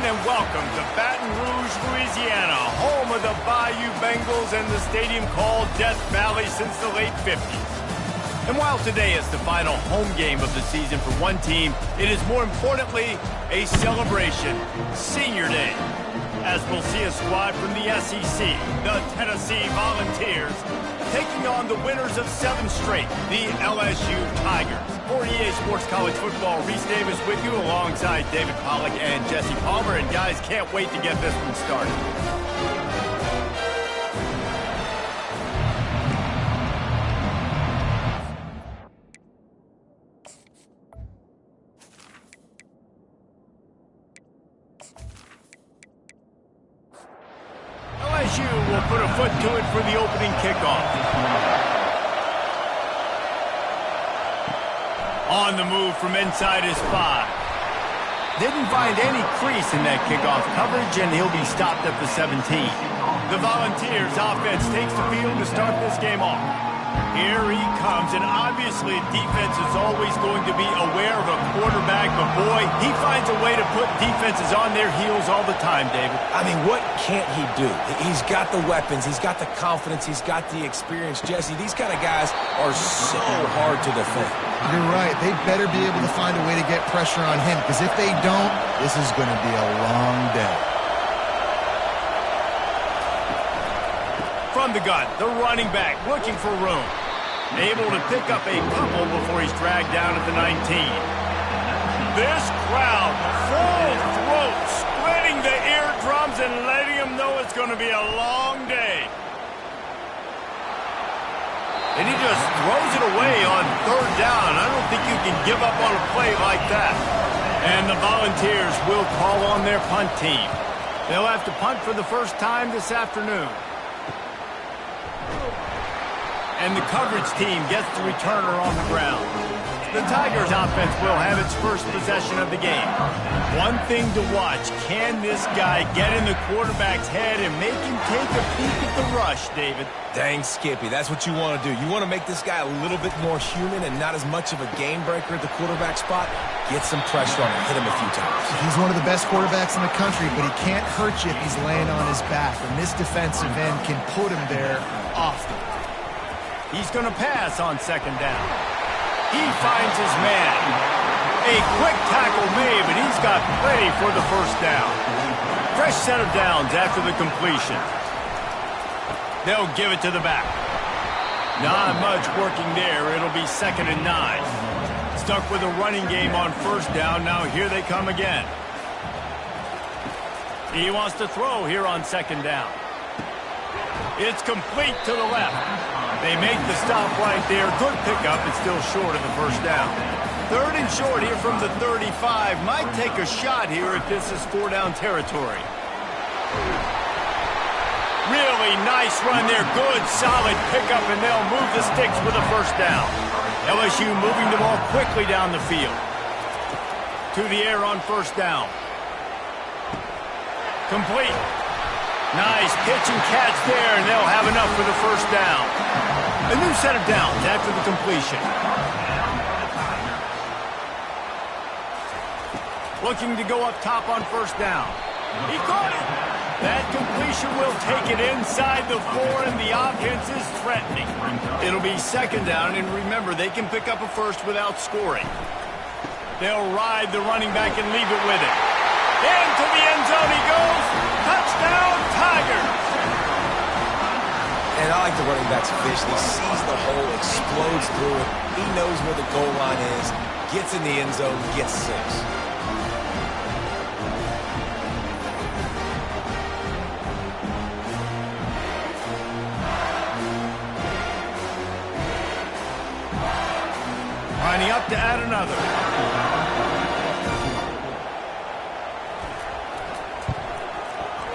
and welcome to Baton Rouge, Louisiana, home of the Bayou Bengals and the stadium called Death Valley since the late 50s. And while today is the final home game of the season for one team, it is more importantly a celebration, Senior Day, as we'll see a squad from the SEC, the Tennessee Volunteers, taking on the winners of 7 straight, the LSU Tigers. For EA Sports College Football, Reese Davis with you alongside David Pollack and Jesse Palmer. And guys, can't wait to get this one started. LSU will put a foot to it for the opening kickoff. On the move from inside his 5. Didn't find any crease in that kickoff coverage, and he'll be stopped at the 17. The Volunteers offense takes the field to start this game off. Here he comes, and obviously defense is always going to be aware of a quarterback, but boy, he finds a way to put defenses on their heels all the time, David. I mean, what can't he do? He's got the weapons, he's got the confidence, he's got the experience. Jesse, these kind of guys are so hard to defend. You're right. They better be able to find a way to get pressure on him, because if they don't, this is going to be a long day. From the gun, the running back looking for room. Able to pick up a couple before he's dragged down at the 19. This crowd, full throat, splitting the eardrums and letting him know it's going to be a long day. And he just throws it away on 3rd down. I don't think you can give up on a play like that. And the Volunteers will call on their punt team. They'll have to punt for the first time this afternoon. And the coverage team gets the returner on the ground. The Tigers offense will have its first possession of the game. One thing to watch, can this guy get in the quarterback's head and make him take a peek at the rush, David? Dang, Skippy, that's what you want to do. You want to make this guy a little bit more human and not as much of a game breaker at the quarterback spot. Get some pressure on him, hit him a few times. He's one of the best quarterbacks in the country, but he can't hurt you if he's laying on his back. And this defensive end can put him there often. He's going to pass on 2nd down. He finds his man. A quick tackle made, but he's got plenty for the 1st down. Fresh set of downs after the completion. They'll give it to the back. Not much working there. It'll be 2nd and 9. Stuck with a running game on 1st down. Now here they come again. He wants to throw here on 2nd down. It's complete to the left. They make the stop right there. Good pickup. It's still short of the 1st down. 3rd and short here from the 35. Might take a shot here if this is 4-down territory. Really nice run there. Good, solid pickup, and they'll move the sticks with a 1st down. LSU moving the ball quickly down the field. To the air on 1st down. Complete. Nice pitch and catch there, and they'll have enough for the 1st down. A new set of downs after the completion. Looking to go up top on 1st down. He caught it. That completion will take it inside the 4, and the offense is threatening. It'll be 2nd down, and remember, they can pick up a 1st without scoring. They'll ride the running back and leave it with it. Into the end zone he goes. Touchdown, Tigers! And I like the running back's vision. He sees the hole, explodes through it. He knows where the goal line is, gets in the end zone, gets 6. Lining up to add another.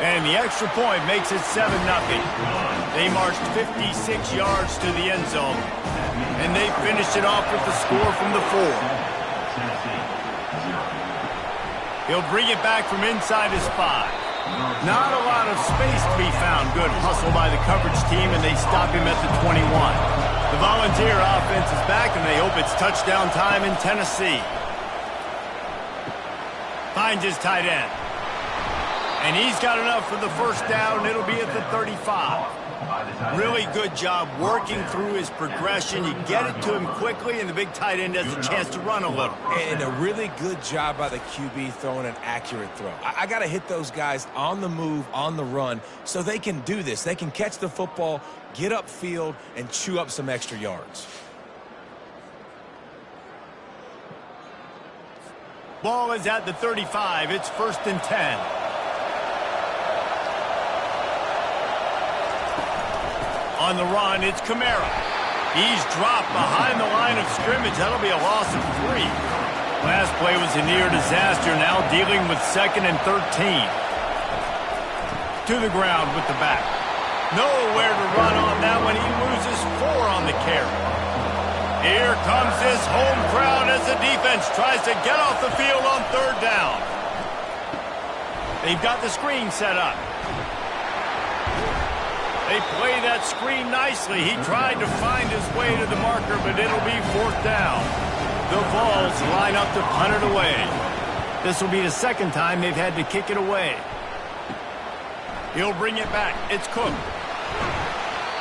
And the extra point makes it 7-0. They marched 56 yards to the end zone, and they finished it off with the score from the 4. He'll bring it back from inside his 5. Not a lot of space to be found. Good hustle by the coverage team, and they stop him at the 21. The Volunteer offense is back, and they hope it's touchdown time in Tennessee. Finds his tight end. And he's got enough for the first down. It'll be at the 35. Really good job working through his progression. You get it to him quickly, and the big tight end has a chance to run a little. And a really good job by the QB throwing an accurate throw. I got to hit those guys on the move, on the run, so they can do this. They can catch the football, get upfield, and chew up some extra yards. Ball is at the 35. It's 1st and 10. On the run, it's Kamara. He's dropped behind the line of scrimmage. That'll be a loss of 3. Last play was a near disaster. Now dealing with 2nd and 13. To the ground with the back. Nowhere to run on that one. He loses 4 on the carry. Here comes this home crowd as the defense tries to get off the field on 3rd down. They've got the screen set up. They play that screen nicely. He tried to find his way to the marker, but it'll be 4th down. The Vols line up to punt it away. This will be the 2nd time they've had to kick it away. He'll bring it back. It's Cook.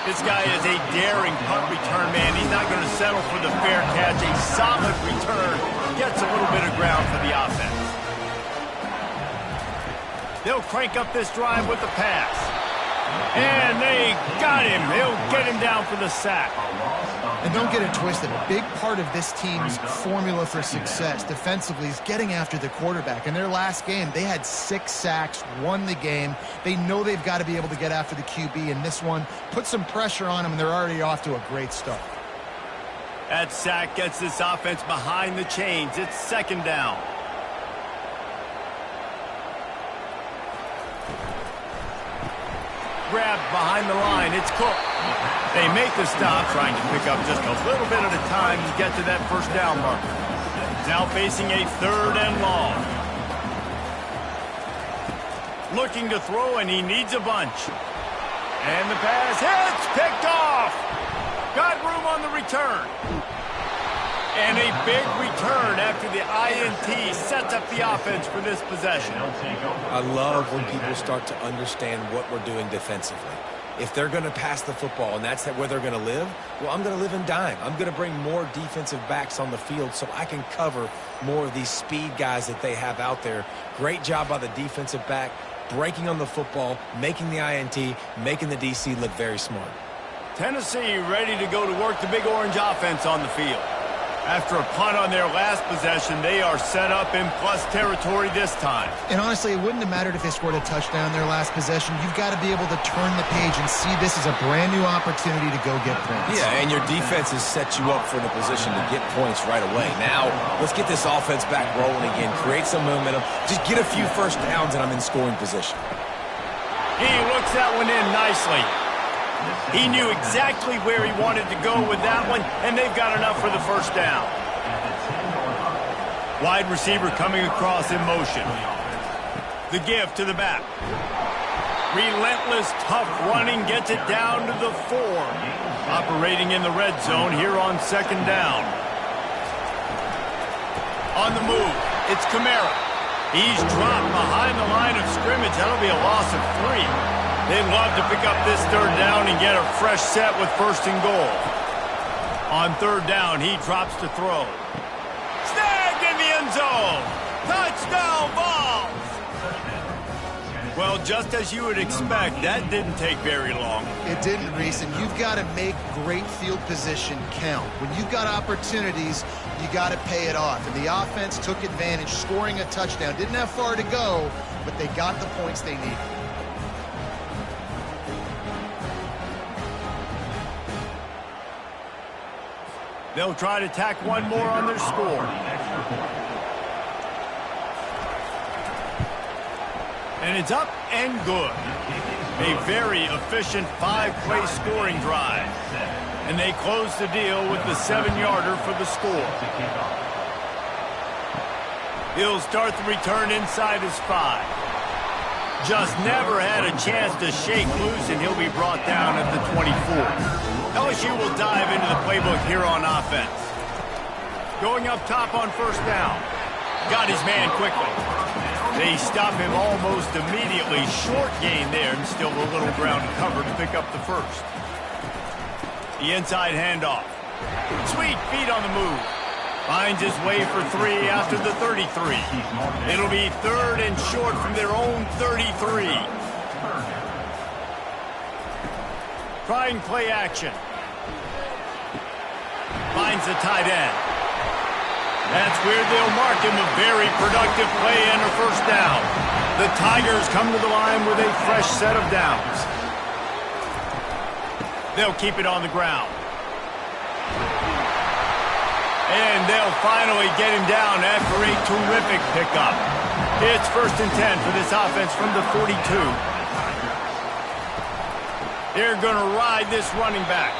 This guy is a daring punt return man. He's not going to settle for the fair catch. A solid return. Gets a little bit of ground for the offense. They'll crank up this drive with the pass. And they got him. They'll get him down for the sack. And don't get it twisted. A big part of this team's formula for success defensively is getting after the quarterback. In their last game, they had 6 sacks, won the game. They know they've got to be able to get after the QB, and this one put some pressure on them, and they're already off to a great start. That sack gets this offense behind the chains. It's 2nd down. Grabbed behind the line. It's Cook. They make the stop, trying to pick up just a little bit at a time to get to that 1st down marker. Now facing a 3rd and long. Looking to throw, and he needs a bunch. And the pass hits, picked off. Got room on the return. And a big return after the INT sets up the offense for this possession. I love when people start to understand what we're doing defensively. If they're going to pass the football and that's where they're going to live, well, I'm going to live in dime. I'm going to bring more defensive backs on the field so I can cover more of these speed guys that they have out there. Great job by the defensive back, breaking on the football, making the INT, making the DC look very smart. Tennessee ready to go to work the Big Orange offense on the field. After a punt on their last possession, they are set up in plus territory this time. And honestly, it wouldn't have mattered if they scored a touchdown their last possession. You've got to be able to turn the page and see this as a brand new opportunity to go get points. Yeah, and your defense has set you up for the position to get points right away. Now, let's get this offense back rolling again, create some momentum, just get a few 1st downs, and I'm in scoring position. He looks that one in nicely. He knew exactly where he wanted to go with that one, and they've got enough for the 1st down. Wide receiver coming across in motion. The give to the back. Relentless, tough running gets it down to the 4. Operating in the red zone here on 2nd down. On the move, it's Kamara. He's dropped behind the line of scrimmage. That'll be a loss of 3. They'd love to pick up this 3rd down and get a fresh set with 1st and goal. On 3rd down, he drops to throw. Snagged in the end zone. Touchdown, Vols! Well, just as you would expect, that didn't take very long. It didn't, Reese, and you've got to make great field position count. When you've got opportunities, you got to pay it off. And the offense took advantage, scoring a touchdown. Didn't have far to go, but they got the points they needed. They'll try to tack one more on their score. And it's up and good. A very efficient 5-play scoring drive. And they close the deal with the 7-yarder for the score. He'll start the return inside his 5. Just never had a chance to shake loose, and he'll be brought down at the 24. LSU will dive into the playbook here on offense. Going up top on 1st down. Got his man quickly. They stop him almost immediately. Short gain there, and still a little ground to cover to pick up the first. The inside handoff. Sweet feet on the move. Finds his way for 3 after the 33. It'll be 3rd and short from their own 33. Trying play action. Finds the tight end. That's where they'll mark him. A very productive play and a first down. The Tigers come to the line with a fresh set of downs. They'll keep it on the ground. And they'll finally get him down after a terrific pickup. It's 1st and 10 for this offense from the 42. They're going to ride this running back.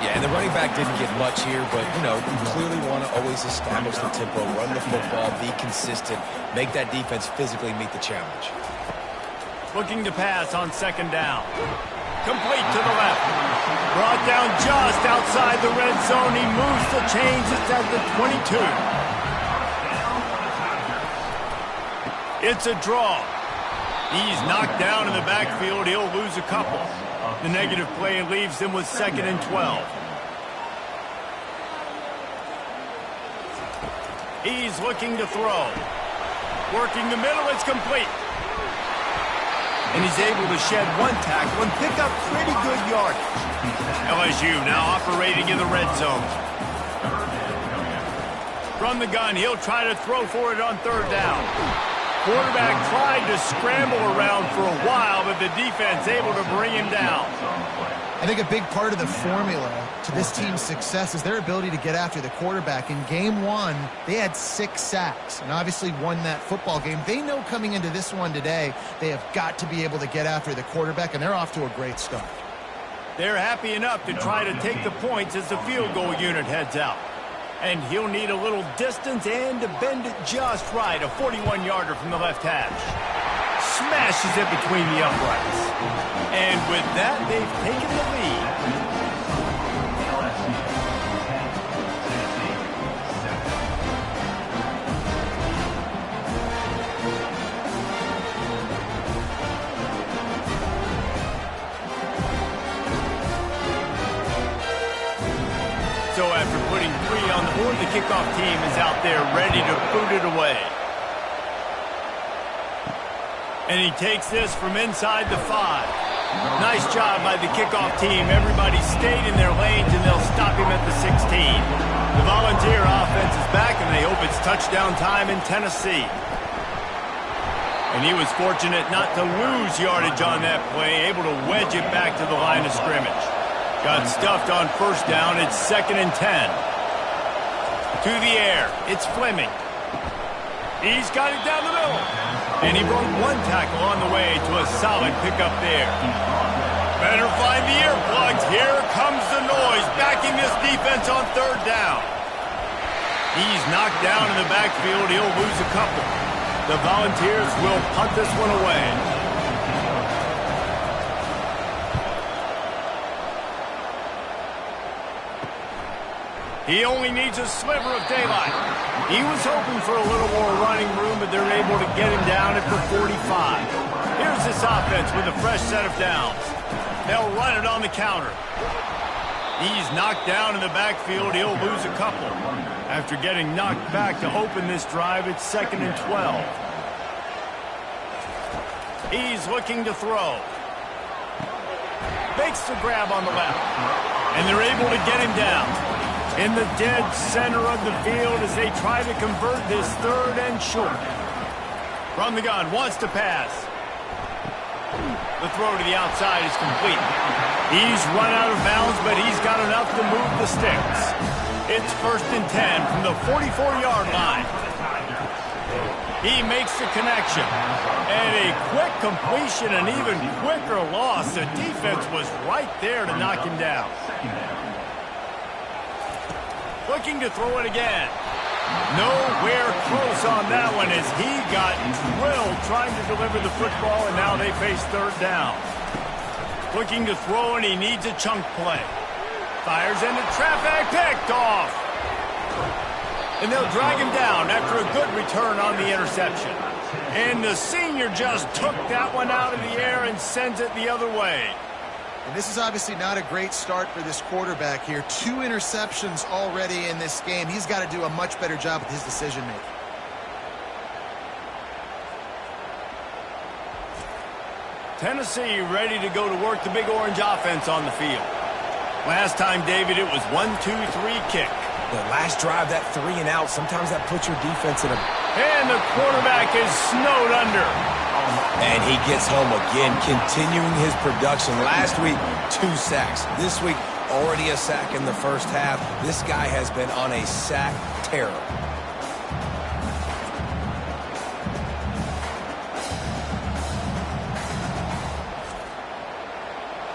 Yeah, and the running back didn't get much here, but, you know, you clearly want to always establish the tempo, run the football, be consistent, make that defense physically meet the challenge. Looking to pass on 2nd down. Complete to the left. Brought down just outside the red zone. He moves the chains. It's at the 22. It's a draw. He's knocked down in the backfield. He'll lose a couple. The negative play leaves him with 2nd and 12. He's looking to throw. Working the middle. It's complete. And he's able to shed 1 tackle and pick up pretty good yardage. LSU now operating in the red zone. From the gun, he'll try to throw for it on 3rd down. Quarterback tried to scramble around for a while, but the defense able to bring him down. I think a big part of the formula to this team's success is their ability to get after the quarterback. In game 1, they had 6 sacks and obviously won that football game. They know coming into this one today, they have got to be able to get after the quarterback, and they're off to a great start. They're happy enough to try to take the points as the field goal unit heads out. And he'll need a little distance and to bend it just right. A 41-yarder from the left hash. Smashes it between the uprights. And with that, they've taken the lead. So after putting 3 on the board, the kickoff team is out there ready to boot it away. And he takes this from inside the 5. Nice job by the kickoff team. Everybody stayed in their lanes, and they'll stop him at the 16. The Volunteer offense is back, and they hope it's touchdown time in Tennessee. And he was fortunate not to lose yardage on that play, able to wedge it back to the line of scrimmage. Got stuffed on 1st down. It's 2nd and 10. To the air. It's Fleming. He's got it down the middle. And he broke 1 tackle on the way to a solid pickup there. Better find the earplugs. Here comes the noise, backing this defense on 3rd down. He's knocked down in the backfield. He'll lose a couple. The Volunteers will punt this one away. He only needs a sliver of daylight. He was hoping for a little more running room, but they're able to get him down at the 45. Here's this offense with a fresh set of downs. They'll run it on the counter. He's knocked down in the backfield. He'll lose a couple. After getting knocked back to open this drive, it's 2nd and 12. He's looking to throw. Makes the grab on the left. And they're able to get him down. In the dead center of the field as they try to convert this 3rd and short. From the gun, wants to pass. The throw to the outside is complete. He's run out of bounds, but he's got enough to move the sticks. It's 1st and 10 from the 44-yard line. He makes the connection. And a quick completion, an even quicker loss. The defense was right there to knock him down. Looking to throw it again. Nowhere close on that one as he got drilled trying to deliver the football, and now they face 3rd down. Looking to throw, and he needs a chunk play. Fires into traffic, picked off. And they'll drag him down after a good return on the interception. And the senior just took that one out of the air and sends it the other way. And this is obviously not a great start for this quarterback here. 2 interceptions already in this game. He's got to do a much better job with his decision-making. Tennessee ready to go to work the Big Orange offense on the field. Last time, David, it was 1-2-3 kick. The last drive, that 3 and out, sometimes that puts your defense in a... And the quarterback is snowed under. And he gets home again, continuing his production. Last week, 2 sacks. This week, already a sack in the first half. This guy has been on a sack terror.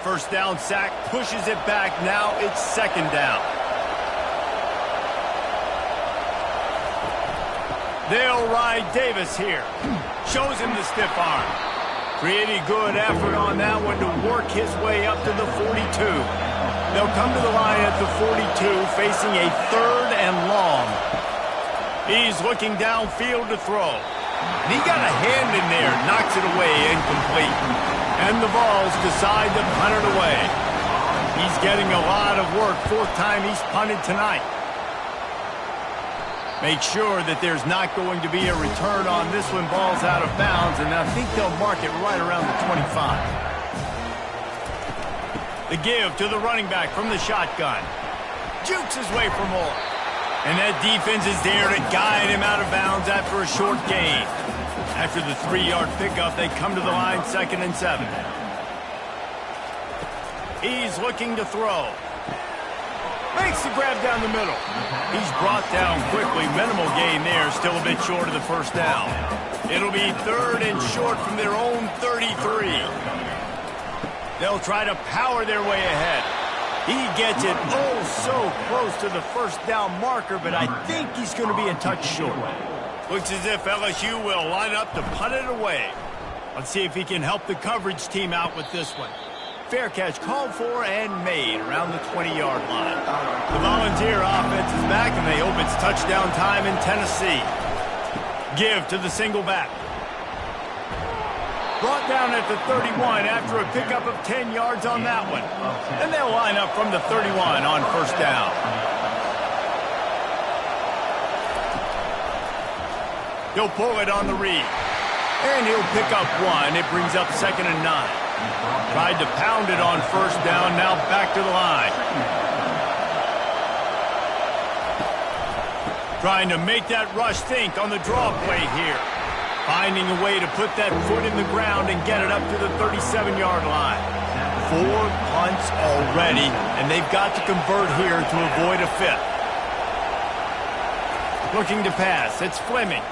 First down sack, pushes it back. Now it's second down. They'll ride Davis here. Shows him the stiff arm. Pretty good effort on that one to work his way up to the 42. They'll come to the line at the 42, facing a 3rd and long. He's looking downfield to throw. And he got a hand in there, knocks it away, incomplete. And the Vols decide to punt it away. He's getting a lot of work. 4th time he's punted tonight. Make sure that there's not going to be a return on this one. Ball's out of bounds, and I think they'll mark it right around the 25. The give to the running back from the shotgun. Jukes his way for more. And that defense is there to guide him out of bounds after a short gain. After the 3-yard pickup, they come to the line 2nd and 7. He's looking to throw. Makes the grab down the middle. He's brought down quickly. Minimal gain there, still a bit short of the first down. It'll be 3rd and short from their own 33. They'll try to power their way ahead. He gets it oh so close to the first down marker, but I think he's going to be a touch short. Looks as if LSU will line up to punt it away. Let's see if he can help the coverage team out with this one. Fair catch called for and made around the 20-yard line. The Volunteer offense is back, and they hope it's touchdown time in Tennessee. Give to the single back. Brought down at the 31 after a pickup of 10 yards on that one. And they'll line up from the 31 on first down. He'll pull it on the read. And he'll pick up 1. It brings up 2nd and 9. Tried to pound it on first down, now back to the line. Trying to make that rush think on the draw play here. Finding a way to put that foot in the ground and get it up to the 37-yard line. 4 punts already, and they've got to convert here to avoid a 5th. Looking to pass, it's Fleming.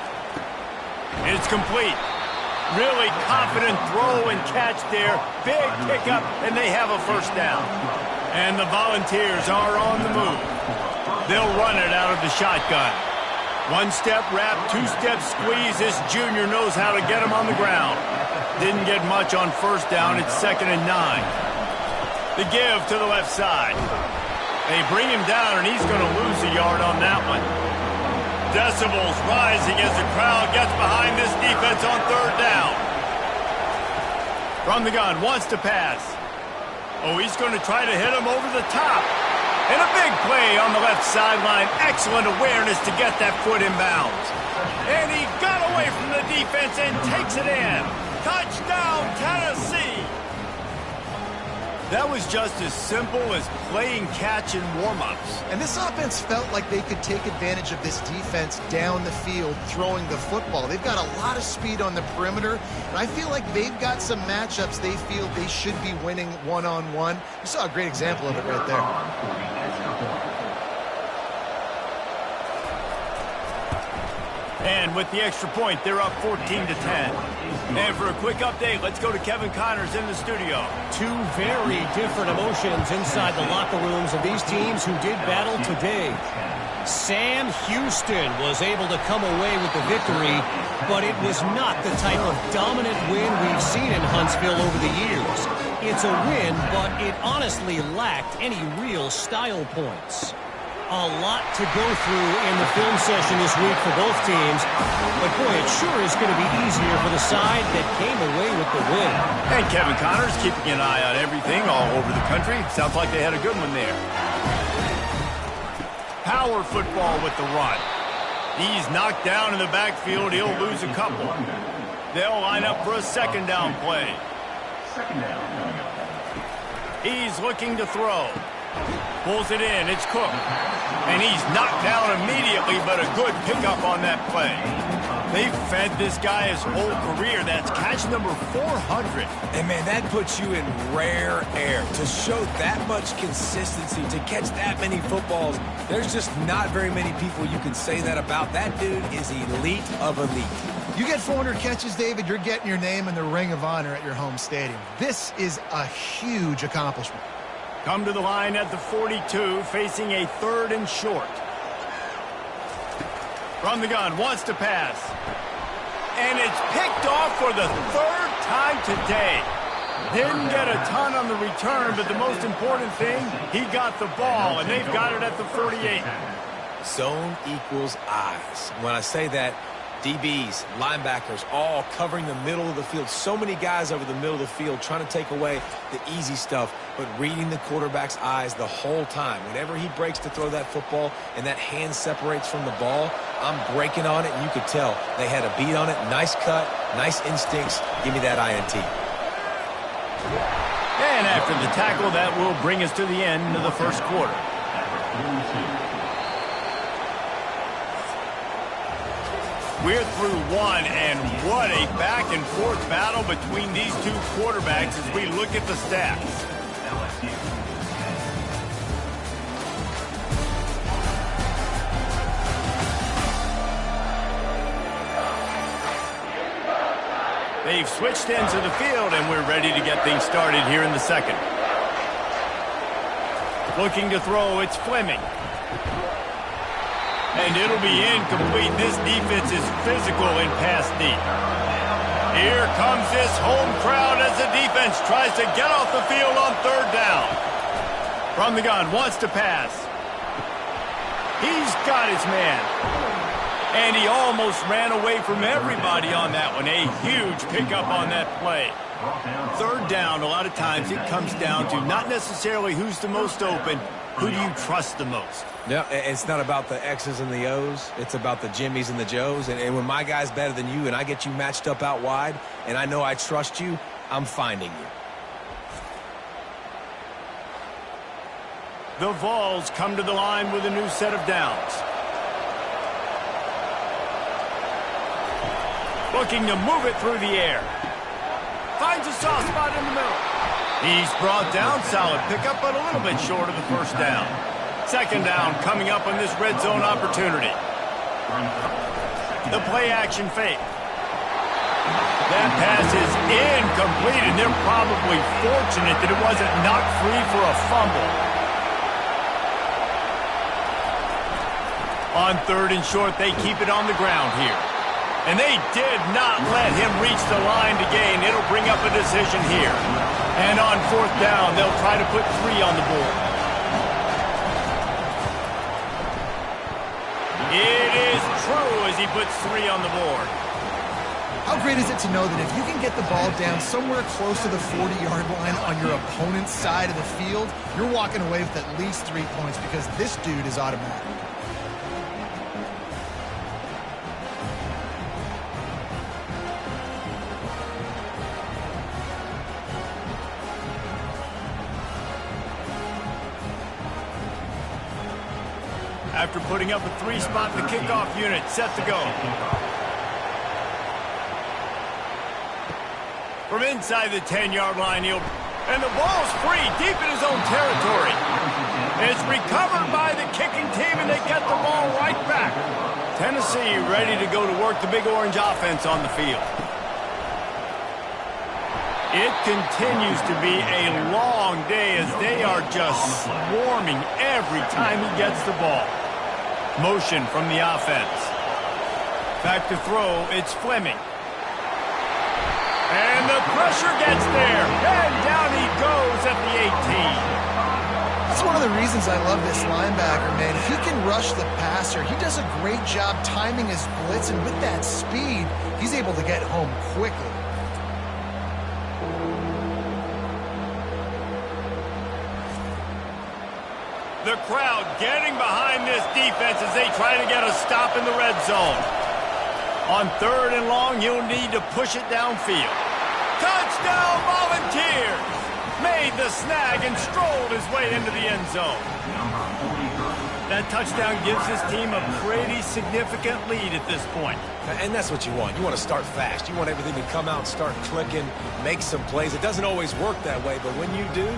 It's complete. Really confident throw and catch there. Big pickup, and they have a first down. And the Volunteers are on the move. They'll run it out of the shotgun. 1-step wrap, 2-step squeeze. This junior knows how to get him on the ground. Didn't get much on first down. It's 2nd and 9. The give to the left side. They bring him down, and he's going to lose a yard on that one. Decibels rising as the crowd gets behind this defense on 3rd down. From the gun, wants to pass. Oh, he's going to try to hit him over the top. And a big play on the left sideline. Excellent awareness to get that foot in bounds. And he got away from the defense and takes it in. Touchdown, Tennessee. That was just as simple as playing catch in warm-ups. And this offense felt like they could take advantage of this defense down the field throwing the football. They've got a lot of speed on the perimeter, and I feel like they've got some matchups they feel they should be winning one-on-one. You saw a great example of it right there. And with the extra point, they're up 14-10. And for a quick update, let's go to Kevin Connors in the studio. 2 very different emotions inside the locker rooms of these teams who did battle today. Sam Houston was able to come away with the victory, but it was not the type of dominant win we've seen in Huntsville over the years. It's a win, but it honestly lacked any real style points. A lot to go through in the film session this week for both teams. But, boy, it sure is going to be easier for the side that came away with the win. And Kevin Connors keeping an eye on everything all over the country. Sounds like they had a good one there. Power football with the run. He's knocked down in the backfield. He'll lose a couple. They'll line up for a second down play. He's looking to throw. Pulls it in. It's Cook. And he's knocked down immediately, but a good pickup on that play. They've fed this guy his whole career. That's catch number 400. And, man, that puts you in rare air. To show that much consistency, to catch that many footballs, there's just not very many people you can say that about. That dude is elite of elite. You get 400 catches, David, you're getting your name in the Ring of Honor at your home stadium. This is a huge accomplishment. Come to the line at the 42, facing a 3rd and short. From the gun, wants to pass. And it's picked off for the 3rd time today. Didn't get a ton on the return, but the most important thing, he got the ball, and they've got it at the 48. Zone equals eyes. When I say that, DBs, linebackers, all covering the middle of the field. So many guys over the middle of the field trying to take away the easy stuff, but reading the quarterback's eyes the whole time. Whenever he breaks to throw that football and that hand separates from the ball, I'm breaking on it, and you could tell they had a beat on it. Nice cut, nice instincts. Give me that INT. And after the tackle, that will bring us to the end of the first quarter. We're through one, and what a back-and-forth battle between these two quarterbacks as we look at the stats. They've switched ends of the field, and we're ready to get things started here in the second. Looking to throw, it's Fleming. And it'll be incomplete. This defense is physical and pass deep. Here comes this home crowd as the defense tries to get off the field on 3rd down. From the gun, wants to pass. He's got his man. And he almost ran away from everybody on that one. A huge pickup on that play. 3rd down, a lot of times it comes down to not necessarily who's the most open, who do you trust the most? No, it's not about the X's and the O's. It's about the Jimmys and the Joes. And when my guy's better than you and I get you matched up out wide and I know I trust you, I'm finding you. The Vols come to the line with a new set of downs. Looking to move it through the air. Finds a soft spot in the middle. He's brought down, solid pickup, but a little bit short of the 1st down. 2nd down coming up on this red zone opportunity. The play action fake. That pass is incomplete, and they're probably fortunate that it wasn't knocked free for a fumble. On 3rd and short, they keep it on the ground here. And they did not let him reach the line to gain. It'll bring up a decision here. And on 4th down, they'll try to put 3 on the board. It is true as he puts 3 on the board. How great is it to know that if you can get the ball down somewhere close to the 40-yard line on your opponent's side of the field, you're walking away with at least 3 points because this dude is automatic. After putting up a 3-spot, the kickoff unit set to go. From inside the 10-yard line, and the ball's free deep in his own territory. It's recovered by the kicking team, and they get the ball right back. Tennessee ready to go to work the Big Orange offense on the field. It continues to be a long day as they are just swarming every time he gets the ball. Motion from the offense. Back to throw, it's Fleming. And the pressure gets there. And down he goes at the 18. It's one of the the reasons I love this linebacker, man. He can rush the passer. He does a great job timing his blitz, and with that speed, he's able to get home quickly. The crowd getting behind this defense as they try to get a stop in the red zone. On 3rd and long, he'll need to push it downfield. Touchdown, Volunteers! Made the snag and strolled his way into the end zone. That touchdown gives his team a pretty significant lead at this point. And that's what you want. You want to start fast. You want everything to come out and start clicking, make some plays. It doesn't always work that way, but when you do,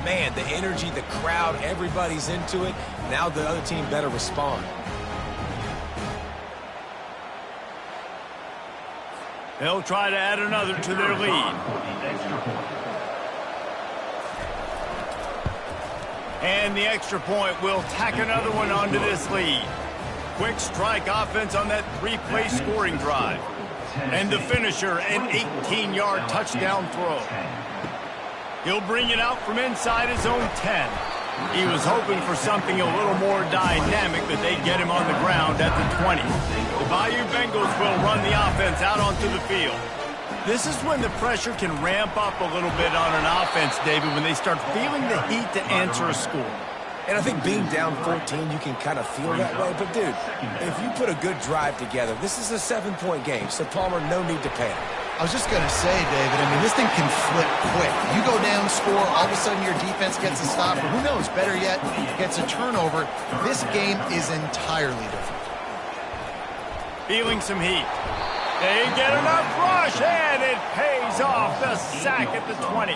man, the energy, the crowd, everybody's into it. Now the other team better respond. They'll try to add another to their lead. And the extra point will tack another one onto this lead. Quick strike offense on that 3-play scoring drive. And the finisher, an 18-yard touchdown throw. He'll bring it out from inside his own 10. He was hoping for something a little more dynamic, but they get him on the ground at the 20. The Bayou Bengals will run the offense out onto the field. This is when the pressure can ramp up a little bit on an offense, David, when they start feeling the heat to answer a score. And I think being down 14, you can kind of feel that way. But, dude, if you put a good drive together, this is a 7-point game, so Palmer, no need to panic. I was just going to say, David, I mean, this thing can flip quick. You go down, score, all of a sudden your defense gets a stop, or who knows, better yet, gets a turnover. This game is entirely different. Feeling some heat. They get enough rush, and it pays off. The sack at the 20.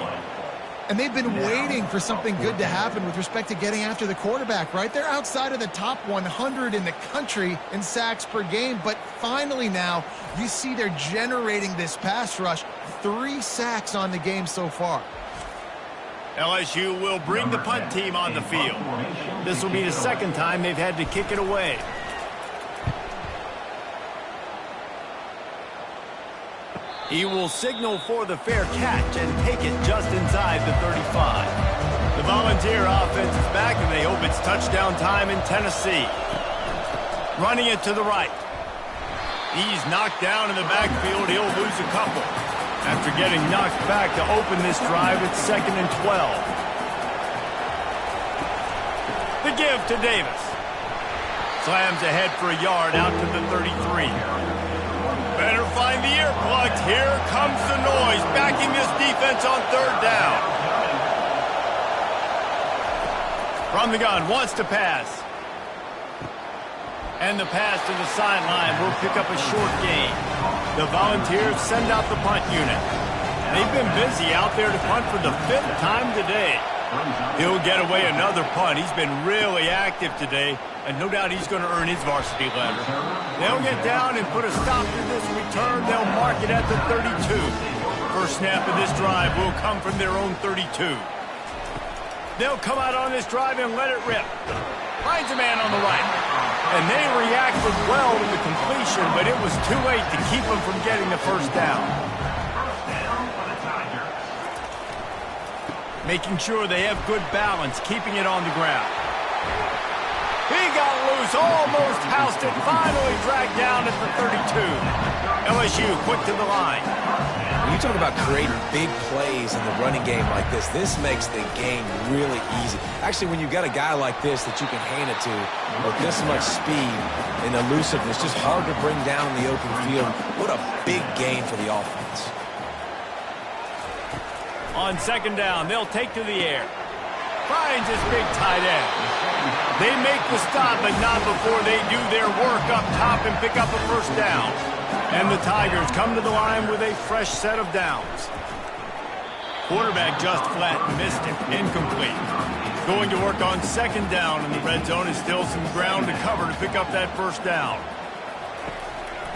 And they've been waiting for something good to happen with respect to getting after the quarterback, right? They're outside of the top 100 in the country in sacks per game, but finally now you see they're generating this pass rush. 3 sacks on the game so far. LSU will bring the punt team on the field. This will be the second time they've had to kick it away. He will signal for the fair catch and take it just inside the 35. The Volunteer offense is back, and they hope it's touchdown time in Tennessee. Running it to the right. He's knocked down in the backfield. He'll lose a couple. After getting knocked back to open this drive, it's 2nd and 12. The give to Davis. Slams ahead for a yard out to the 33. Better find the earplugs. Here comes the noise, backing this defense on 3rd down. From the gun, wants to pass. And the pass to the sideline will pick up a short gain. The Volunteers send out the punt unit. They've been busy out there to punt for the 5th time today. He'll get away another punt. He's been really active today, and no doubt he's going to earn his varsity letter. They'll get down and put a stop to this return. They'll mark it at the 32. First snap of this drive will come from their own 32. They'll come out on this drive and let it rip. Finds a man on the right. And they reacted well to the completion, but it was too late to keep them from getting the first down. Making sure they have good balance, keeping it on the ground. He got loose, almost housed it, finally dragged down at the 32. LSU quick to the line. When you talk about creating big plays in the running game like this makes the game really easy. Actually, when you've got a guy like this that you can hand it to with this much speed and elusiveness, just hard to bring down in the open field. What a big game for the offense. On 2nd down, they'll take to the air. Finds his big tight end. They make the stop, but not before they do their work up top and pick up a first down. And the Tigers come to the line with a fresh set of downs. Quarterback just flat, missed it, incomplete. Going to work on 2nd down in the red zone is still some ground to cover to pick up that first down.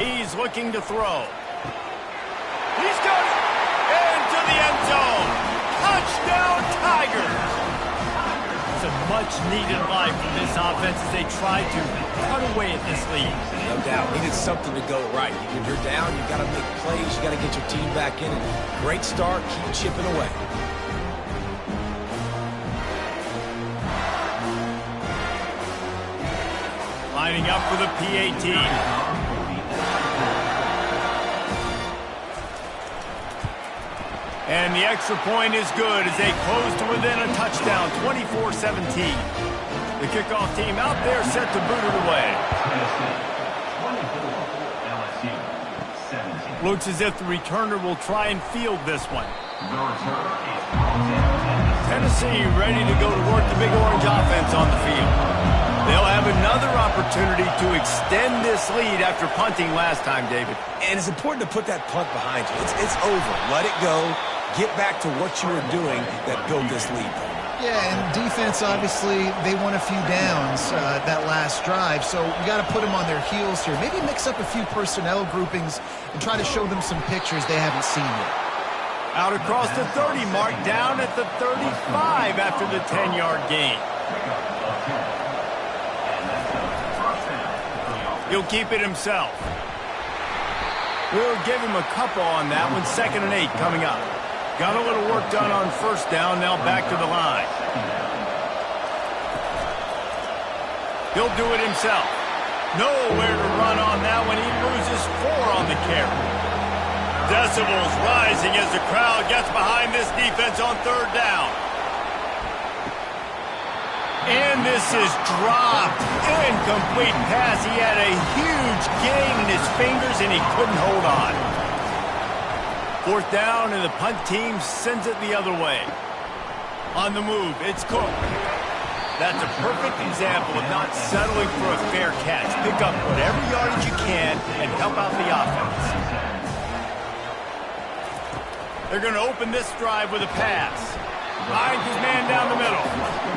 He's looking to throw. He's got it! Into the end zone. Touchdown, Tigers! It's a much-needed life for this offense as they try to cut away at this lead. No doubt. Needed something to go right. When you're down, you got to make plays. You got to get your team back in. And great start. Keep chipping away. Lining up for the PAT. And the extra point is good as they close to within a touchdown, 24-17. The kickoff team out there set to boot it away. Looks as if the returner will try and field this one. Tennessee ready to go to work the big orange offense on the field. They'll have another opportunity to extend this lead after punting last time, David. And it's important to put that punt behind you. It's over. Let it go. Get back to what you were doing that built this lead. Yeah, and defense, obviously, they won a few downs that last drive, so you got to put them on their heels here. Maybe mix up a few personnel groupings and try to show them some pictures they haven't seen yet. Out across the 30 mark, down at the 35 after the 10-yard gain. He'll keep it himself. We'll give him a couple on that one. 2nd and 8 coming up. Got a little work done on first down, now back to the line. He'll do it himself. Nowhere to run on that one. He loses 4 on the carry. Decibels rising as the crowd gets behind this defense on 3rd down. And this is dropped. Incomplete pass. He had a huge gain in his fingers and he couldn't hold on. 4th down, and the punt team sends it the other way. On the move, it's Cook. That's a perfect example of not settling for a fair catch. Pick up whatever yardage you can and help out the offense. They're going to open this drive with a pass. Finds his man down the middle.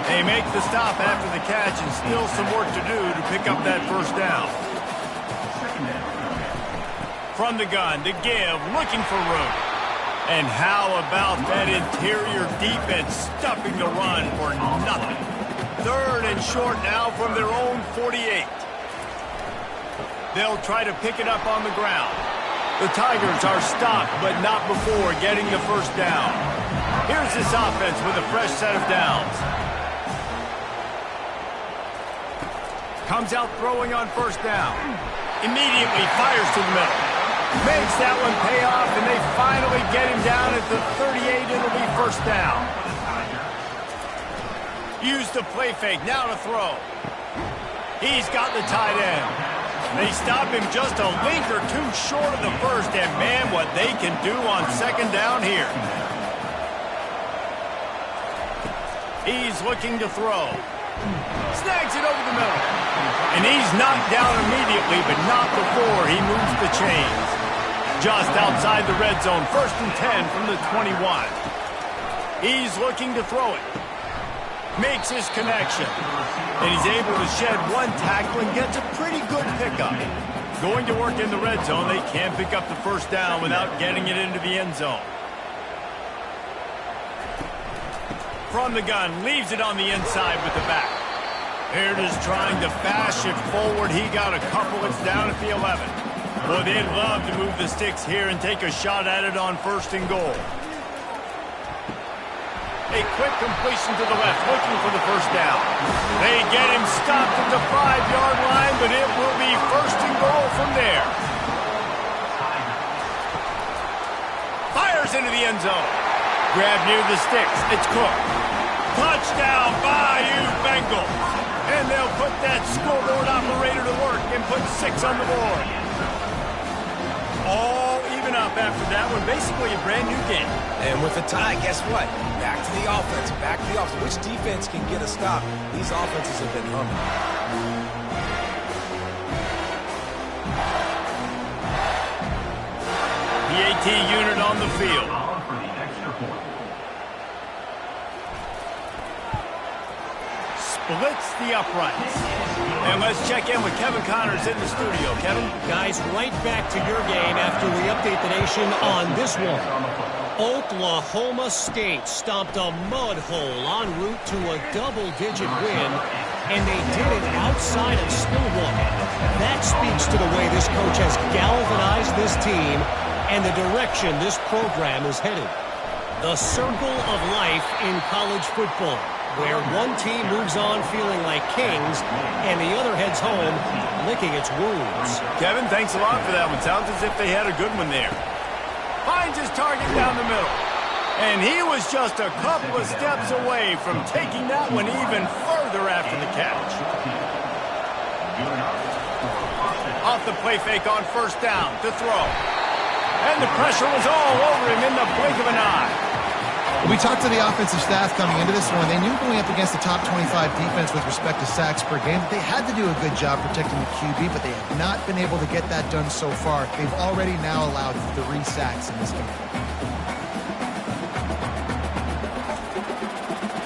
They make the stop after the catch and still some work to do to pick up that 1st down. From the gun to give, looking for room. And how about that interior defense stuffing the run for nothing? 3rd and short now from their own 48. They'll try to pick it up on the ground. The Tigers are stopped, but not before getting the 1st down. Here's this offense with a fresh set of downs. Comes out throwing on 1st down. Immediately fires to the middle. Makes that one pay off, and they finally get him down at the 38. It'll be 1st down. Used the play fake, now to throw. He's got the tight end. They stop him just a link or two short of the 1st, and man, what they can do on 2nd down here. He's looking to throw. Snags it over the middle. And he's knocked down immediately, but not before he moves the chains. Just outside the red zone, 1st and 10 from the 21. He's looking to throw it. Makes his connection. And he's able to shed one tackle and gets a pretty good pickup. Going to work in the red zone, they can't pick up the 1st down without getting it into the end zone. From the gun, leaves it on the inside with the back. Here it is trying to bash it forward. He got a couple. It's down at the 11. Boy, they'd love to move the sticks here and take a shot at it on 1st and goal. A quick completion to the left, looking for the 1st down. They get him stopped at the 5-yard line, but it will be 1st and goal from there. Fires into the end zone. Grab near the sticks. It's Cook. Touchdown, Bayou Bengals. And they'll put that scoreboard operator to work and put 6 on the board. All even up after that one. Basically a brand new game. And with the tie, guess what? Back to the offense. Back to the offense. Which defense can get a stop? These offenses have been humming. PAT unit on the field. Splits the uprights. And let's check in with Kevin Connors in the studio. Kevin? Guys, right back to your game after we update the nation on this one. Oklahoma State stomped a mud hole en route to a double-digit win, and they did it outside of Stillwater. That speaks to the way this coach has galvanized this team and the direction this program is headed. The circle of life in college football. where one team moves on feeling like kings and the other heads home licking its wounds. Kevin, thanks a lot for that one. Sounds as if they had a good one there. Finds his target down the middle. And he was just a couple of steps away from taking that one even further after the catch. Off the play fake on first down to throw. And the pressure was all over him in the blink of an eye. We talked to the offensive staff coming into this one. They knew going up against the top 25 defense with respect to sacks per game, they had to do a good job protecting the QB, but they have not been able to get that done so far. They've already now allowed 3 sacks in this game.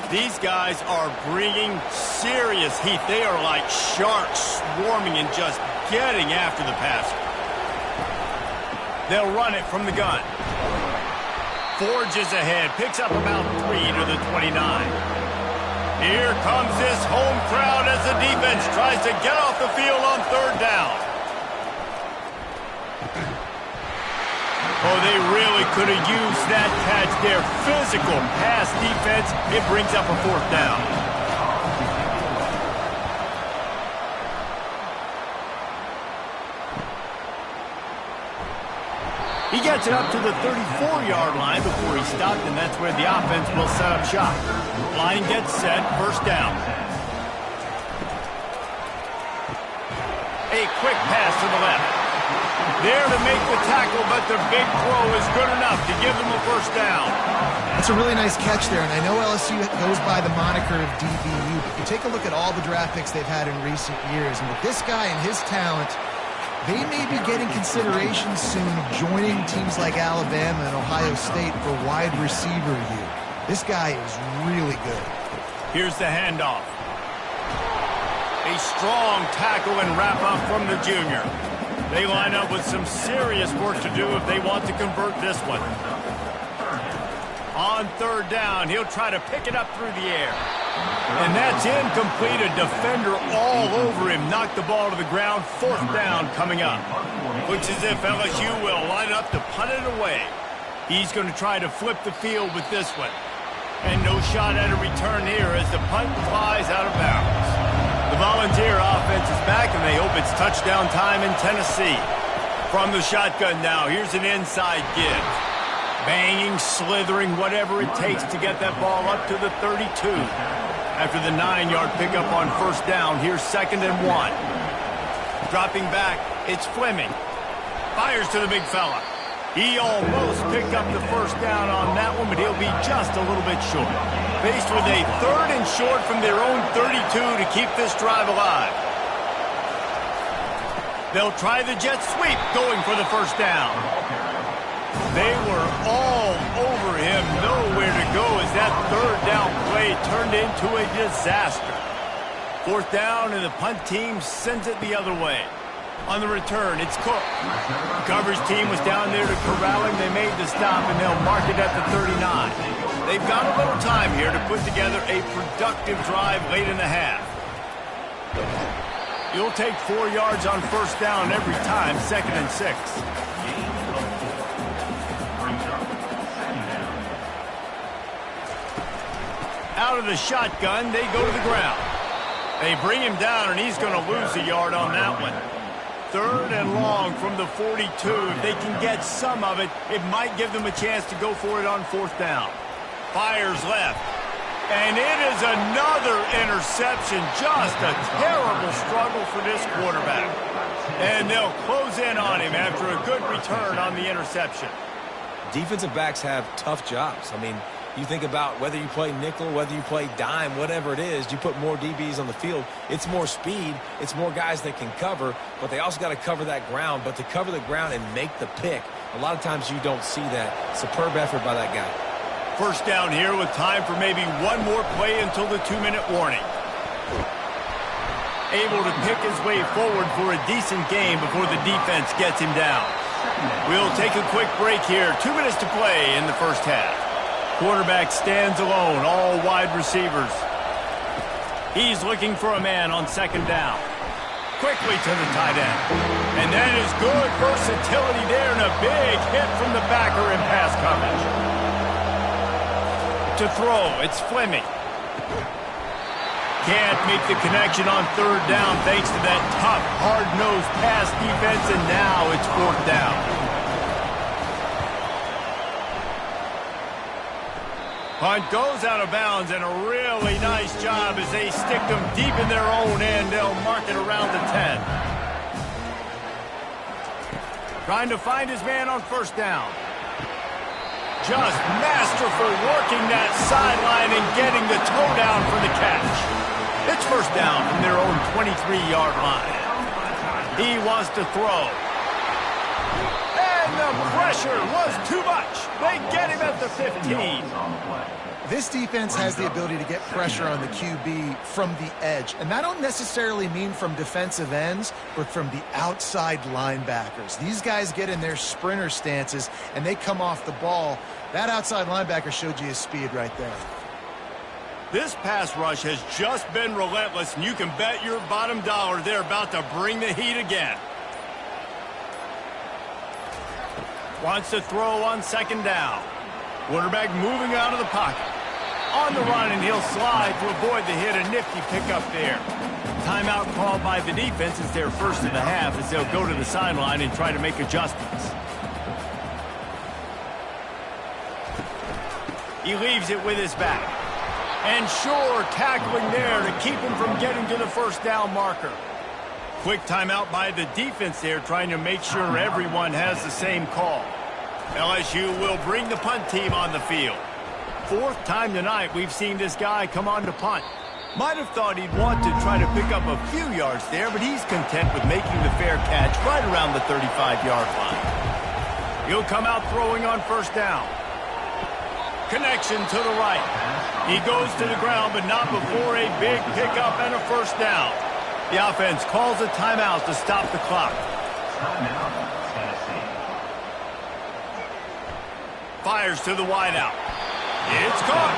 These guys are bringing serious heat. They are like sharks swarming and just getting after the passer. They'll run it from the gun. Forges ahead, picks up about 3 to the 29. Here comes this home crowd as the defense tries to get off the field on third down. Oh, they really could have used that catch there. Physical pass defense. It brings up a fourth down. He gets it up to the 34-yard line before he stopped, and that's where the offense will set up shop. Line gets set, first down. A quick pass to the left. There to make the tackle, but the big throw is good enough to give them a first down. That's a really nice catch there, and I know LSU goes by the moniker of DBU, but you take a look at all the draft picks they've had in recent years, and with this guy and his talent, they may be getting consideration soon of joining teams like Alabama and Ohio State for wide receiver use. This guy is really good. Here's the handoff. A strong tackle and wrap-up from the junior. They line up with some serious work to do if they want to convert this one. On third down, he'll try to pick it up through the air. And that's incomplete. A defender all over him. Knocked the ball to the ground. Fourth down coming up. Looks as if LSU will line up to punt it away. He's going to try to flip the field with this one. And no shot at a return here as the punt flies out of bounds. The Volunteer offense is back, and they hope it's touchdown time in Tennessee. From the shotgun now, here's an inside give. Banging, slithering, whatever it takes to get that ball up to the 32. After the 9-yard pickup on first down, here's 2nd and 1. Dropping back, it's Fleming. Fires to the big fella. He almost picked up the first down on that one, but he'll be just a little bit short. Faced with a 3rd and short from their own 32 to keep this drive alive. They'll try the jet sweep, going for the first down. They were all over him, nowhere to go as that 3rd down play turned into a disaster. 4th down, and the punt team sends it the other way. On the return, it's Cook. The coverage team was down there to corral him. They made the stop, and they'll mark it at the 39. They've got a little time here to put together a productive drive late in the half. You'll take 4 yards on first down every time, 2nd and 6. Out of the shotgun, they go to the ground. They bring him down, and he's going to lose a yard on that one. 3rd and long from the 42. If they can get some of it, it might give them a chance to go for it on 4th down. Fires left. And it is another interception. Just a terrible struggle for this quarterback. And they'll close in on him after a good return on the interception. Defensive backs have tough jobs. I mean, you think about whether you play nickel, whether you play dime, whatever it is, you put more DBs on the field. It's more speed. It's more guys that can cover, but they also got to cover that ground. But to cover the ground and make the pick, a lot of times you don't see that. Superb effort by that guy. First down here with time for maybe one more play until the 2-minute warning. Able to pick his way forward for a decent game before the defense gets him down. We'll take a quick break here. 2 minutes to play in the first half. Quarterback stands alone, all wide receivers. He's looking for a man on 2nd down. Quickly to the tight end. And that is good versatility there and a big hit from the backer in pass coverage. To throw, it's Fleming. Can't make the connection on third down thanks to that tough, hard-nosed pass defense, and now it's fourth down. Punt goes out of bounds, and a really nice job as they stick them deep in their own end. They'll mark it around the 10. Trying to find his man on first down. Just masterful working that sideline and getting the toe down for the catch. It's first down from their own 23-yard line. He wants to throw. And the pressure was too much. They get him at the 15. This defense has the ability to get pressure on the QB from the edge. And that don't necessarily mean from defensive ends, but from the outside linebackers. These guys get in their sprinter stances, and they come off the ball. That outside linebacker showed you his speed right there. This pass rush has just been relentless, and you can bet your bottom dollar they're about to bring the heat again. Wants to throw on second down. Quarterback moving out of the pocket. On the run, and he'll slide to avoid the hit. A nifty pickup there. Timeout called by the defense is their first of the half as they'll go to the sideline and try to make adjustments. He leaves it with his back. And sure, tackling there to keep him from getting to the first down marker. Quick timeout by the defense there, trying to make sure everyone has the same call. LSU will bring the punt team on the field. Fourth time tonight we've seen this guy come on to punt. Might have thought he'd want to try to pick up a few yards there, but he's content with making the fair catch right around the 35-yard line. He'll come out throwing on first down. Connection to the right. He goes to the ground, but not before a big pickup and a first down. The offense calls a timeout to stop the clock. Fires to the wideout. It's caught.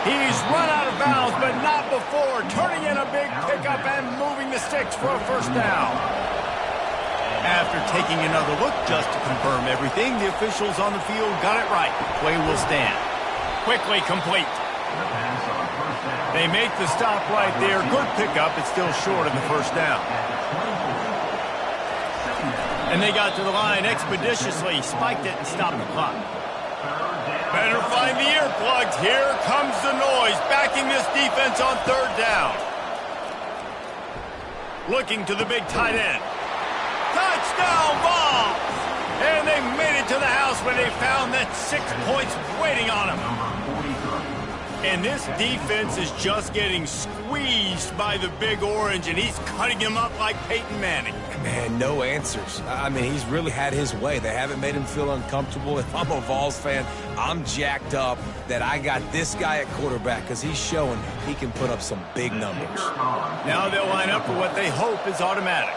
He's run out of bounds, but not before turning in a big pickup and moving the sticks for a first down. After taking another look just to confirm everything, the officials on the field got it right. Play will stand. Quickly complete. They make the stop right there. Good pickup. It's still short of the first down. And they got to the line expeditiously, spiked it, and stopped the clock. Better find the earplugs. Here comes the noise, backing this defense on third down. Looking to the big tight end. Touchdown ball! And they made it to the house when they found that 6 points waiting on them. And this defense is just getting squeezed by the Big Orange, and he's cutting him up like Peyton Manning. Man, no answers. I mean, he's really had his way. They haven't made him feel uncomfortable. If I'm a Vols fan, I'm jacked up that I got this guy at quarterback because he's showing he can put up some big numbers. Now they'll line up for what they hope is automatic.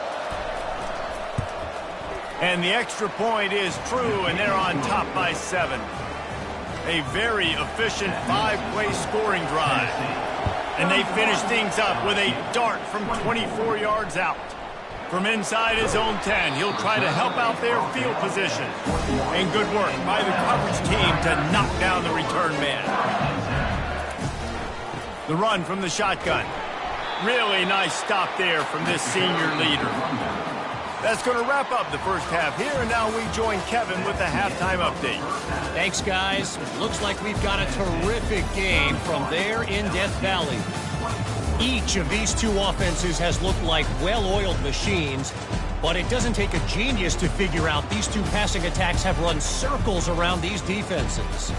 And the extra point is true, and they're on top by 7. A very efficient 5-play scoring drive. And they finish things up with a dart from 24 yards out. From inside his own 10, he'll try to help out their field position. And good work by the coverage team to knock down the return man. The run from the shotgun. Really nice stop there from this senior leader. That's going to wrap up the first half here, and now we join Kevin with the halftime update. Thanks, guys. Looks like we've got a terrific game from there in Death Valley. Each of these two offenses has looked like well-oiled machines, but it doesn't take a genius to figure out these two passing attacks have run circles around these defenses.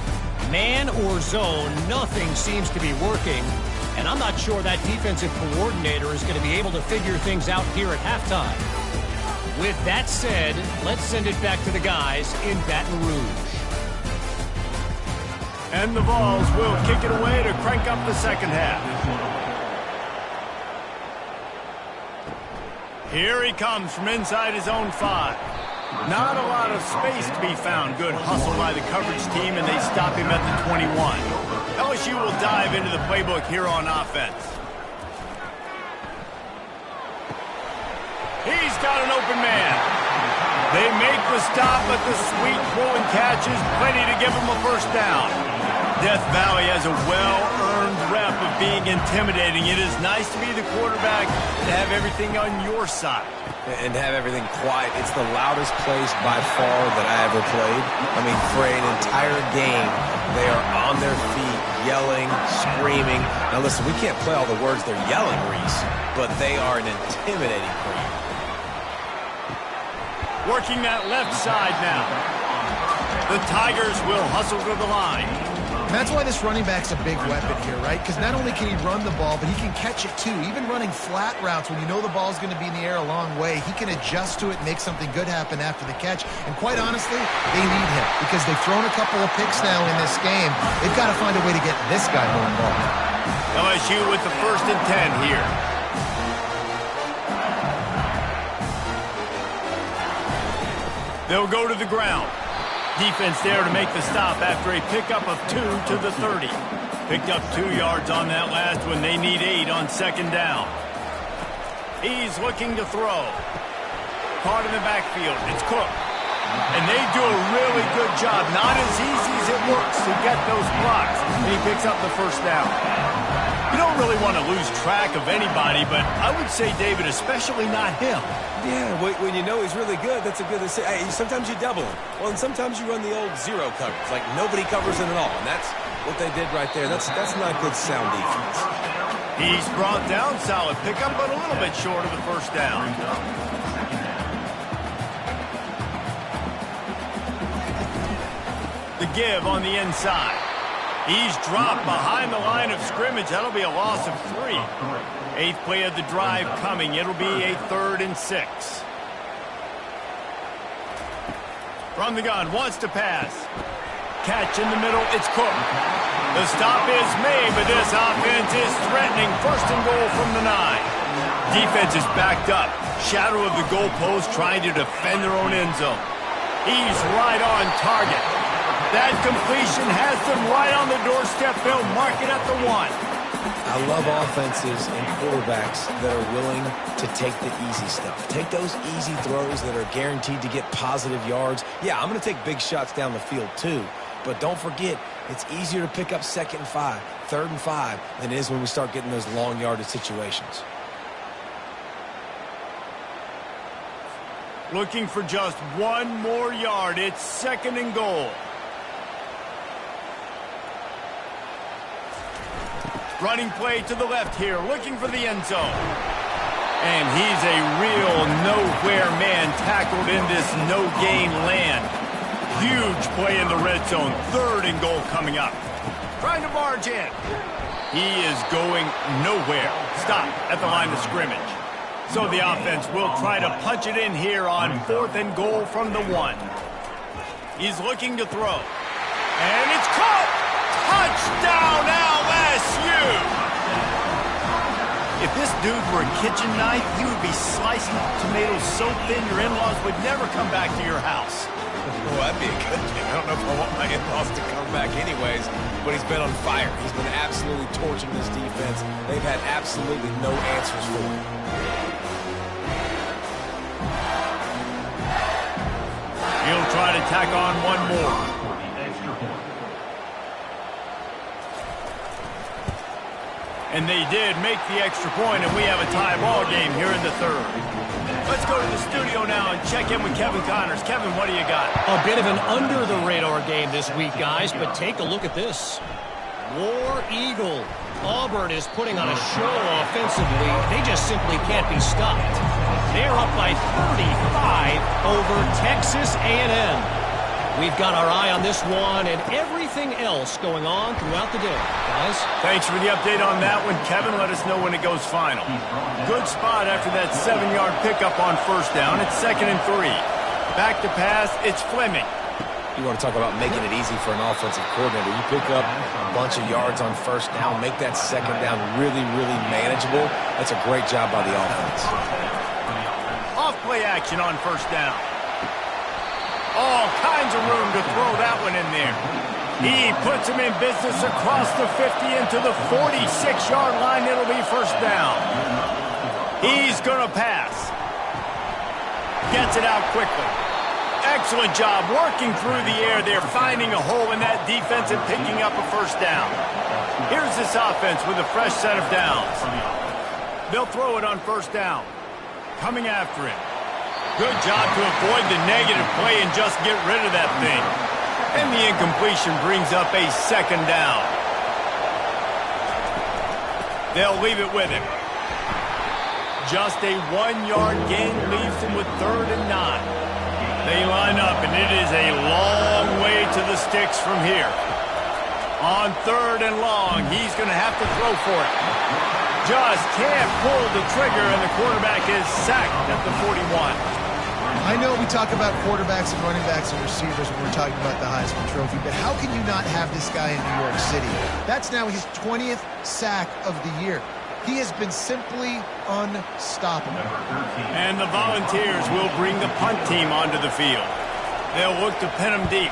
Man or zone, nothing seems to be working, and I'm not sure that defensive coordinator is going to be able to figure things out here at halftime. With that said, let's send it back to the guys in Baton Rouge. And the Vols will kick it away to crank up the second half. Here he comes from inside his own 5. Not a lot of space to be found. Good hustle by the coverage team, and they stop him at the 21. LSU will dive into the playbook here on offense. He's got an open man. They make the stop, but the sweet throw and catch is plenty to give him a first down. Death Valley has a well-earned rep of being intimidating. It is nice to be the quarterback, to have everything on your side. And have everything quiet. It's the loudest place by far that I ever played. I mean, for an entire game, they are on their feet, yelling, screaming. Now listen, we can't play all the words they're yelling, Reese, but they are an intimidating crowd. Working that left side now. The Tigers will hustle to the line. And that's why this running back's a big weapon here, right? Because not only can he run the ball, but he can catch it too. Even running flat routes when you know the ball's going to be in the air a long way, he can adjust to it and make something good happen after the catch. And quite honestly, they need him because they've thrown a couple of picks now in this game. They've got to find a way to get this guy more involved. LSU with the 1st and 10 here. They'll go to the ground. Defense there to make the stop after a pickup of 2 to the 30. Picked up 2 yards on that last one. They need 8 on 2nd down. He's looking to throw. Caught in the backfield. It's Cook. And they do a really good job. Not as easy as it looks to get those blocks. And he picks up the 1st down. You don't really want to lose track of anybody, but I would say, David, especially not him. Yeah, when you know he's really good, that's a good decision. Hey, sometimes you double him. Well, and sometimes you run the old zero coverage, like nobody covers him at all. And that's what they did right there. That's not good sound defense. He's brought down, solid pickup, but a little bit short of the 1st down. The give on the inside. He's dropped behind the line of scrimmage. That'll be a loss of 3. 8th play of the drive coming. It'll be a 3rd and 6. From the gun, wants to pass. Catch in the middle, it's Cook. The stop is made, but this offense is threatening. 1st and goal from the 9. Defense is backed up. Shadow of the goalpost trying to defend their own end zone. He's right on target. That completion has them right on the doorstep. They'll mark it at the 1. I love offenses and quarterbacks that are willing to take the easy stuff. Take those easy throws that are guaranteed to get positive yards. Yeah, I'm going to take big shots down the field too. But don't forget, it's easier to pick up 2nd and 5, 3rd and 5 than it is when we start getting those long yardage situations. Looking for just 1 more yard. It's 2nd and goal. Running play to the left here, looking for the end zone. And he's a real nowhere man tackled in this no-gain land. Huge play in the red zone. 3rd and goal coming up. Trying to barge in. He is going nowhere. Stop at the line of scrimmage. So the offense will try to punch it in here on 4th and goal from the 1. He's looking to throw. And it's caught! Touchdown, LSU! If this dude were a kitchen knife, he would be slicing tomatoes so thin your in-laws would never come back to your house. Well, that'd be a good thing. I don't know if I want my in-laws to come back anyways, but he's been on fire. He's been absolutely torching this defense. They've had absolutely no answers for him. He'll try to tack on 1 more. And they did make the extra point, and we have a tie ball game here in the 3rd. Let's go to the studio now and check in with Kevin Connors. Kevin, what do you got? A bit of an under-the-radar game this week, guys, but take a look at this. War Eagle. Auburn is putting on a show offensively. They just simply can't be stopped. They're up by 35 over Texas A&M. We've got our eye on this one and everything else going on throughout the day, guys. Thanks for the update on that one, Kevin. Let us know when it goes final. Good spot after that 7-yard pickup on 1st down. It's 2nd and 3. Back to pass, it's Fleming. You want to talk about making it easy for an offensive coordinator. You pick up a bunch of yards on 1st down, make that 2nd down really, really manageable. That's a great job by the offense. Off play action on 1st down. All kinds of room to throw that one in there. He puts him in business across the 50 into the 46-yard line. It'll be 1st down. He's going to pass. Gets it out quickly. Excellent job working through the air there, finding a hole in that defense and picking up a first down. Here's this offense with a fresh set of downs. They'll throw it on first down. Coming after him. Good job to avoid the negative play and just get rid of that thing. And the incompletion brings up a second down. They'll leave it with him. Just a 1-yard gain leaves him with 3rd and 9. They line up, and it is a long way to the sticks from here. On 3rd and long, he's going to have to throw for it. Just can't pull the trigger, and the quarterback is sacked at the 41. I know we talk about quarterbacks and running backs and receivers when we're talking about the Heisman Trophy, but how can you not have this guy in New York City? That's now his 20th sack of the year. He has been simply unstoppable. And the Volunteers will bring the punt team onto the field. They'll look to pin him deep.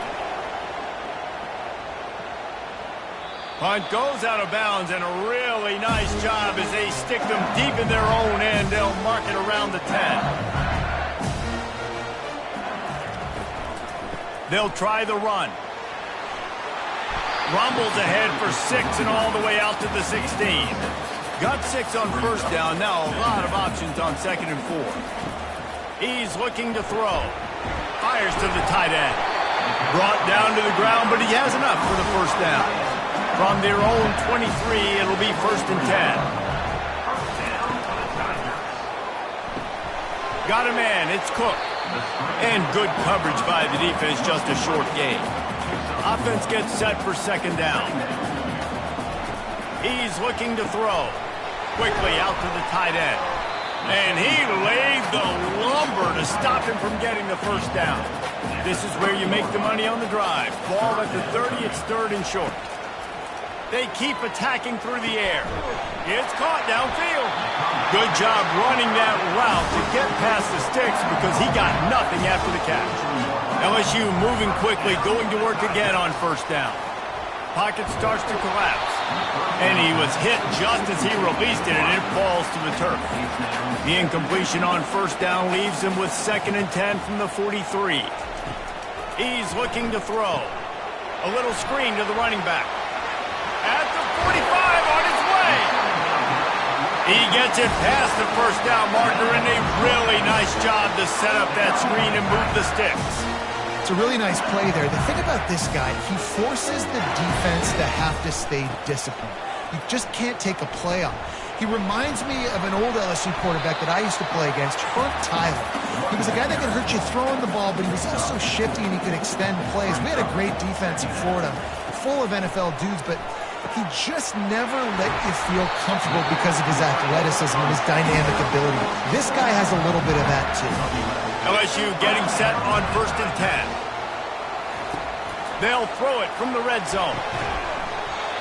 Punt goes out of bounds, and a really nice job as they stick them deep in their own end. They'll mark it around the 10. They'll try the run. Rumbles ahead for 6 and all the way out to the 16. Got 6 on first down. Now a lot of options on 2nd and 4. He's looking to throw. Fires to the tight end. Brought down to the ground, but he has enough for the first down. From their own 23, it'll be 1st and 10. Got a man. It's Cook. And good coverage by the defense, just a short gain. Offense gets set for 2nd down. He's looking to throw. Quickly out to the tight end. And he laid the lumber to stop him from getting the first down. This is where you make the money on the drive. Ball at the 30, it's 3rd and short. They keep attacking through the air. It's caught downfield. Good job running that route to get past the sticks because he got nothing after the catch. LSU moving quickly, going to work again on first down. Pocket starts to collapse. And he was hit just as he released it, and it falls to the turf. The incompletion on first down leaves him with 2nd and 10 from the 43. He's looking to throw. A little screen to the running back. At the 45, on its way. He gets it past the first down marker, and a really nice job to set up that screen and move the sticks. It's a really nice play there. The thing about this guy, he forces the defense to have to stay disciplined. You just can't take a play on. He reminds me of an old LSU quarterback that I used to play against, Herb Tyler. He was a guy that could hurt you throwing the ball, but he was also shifty and he could extend plays. We had a great defense in Florida, full of NFL dudes, but he just never let you feel comfortable because of his athleticism and his dynamic ability. This guy has a little bit of that too. LSU getting set on 1st and 10. They'll throw it from the red zone.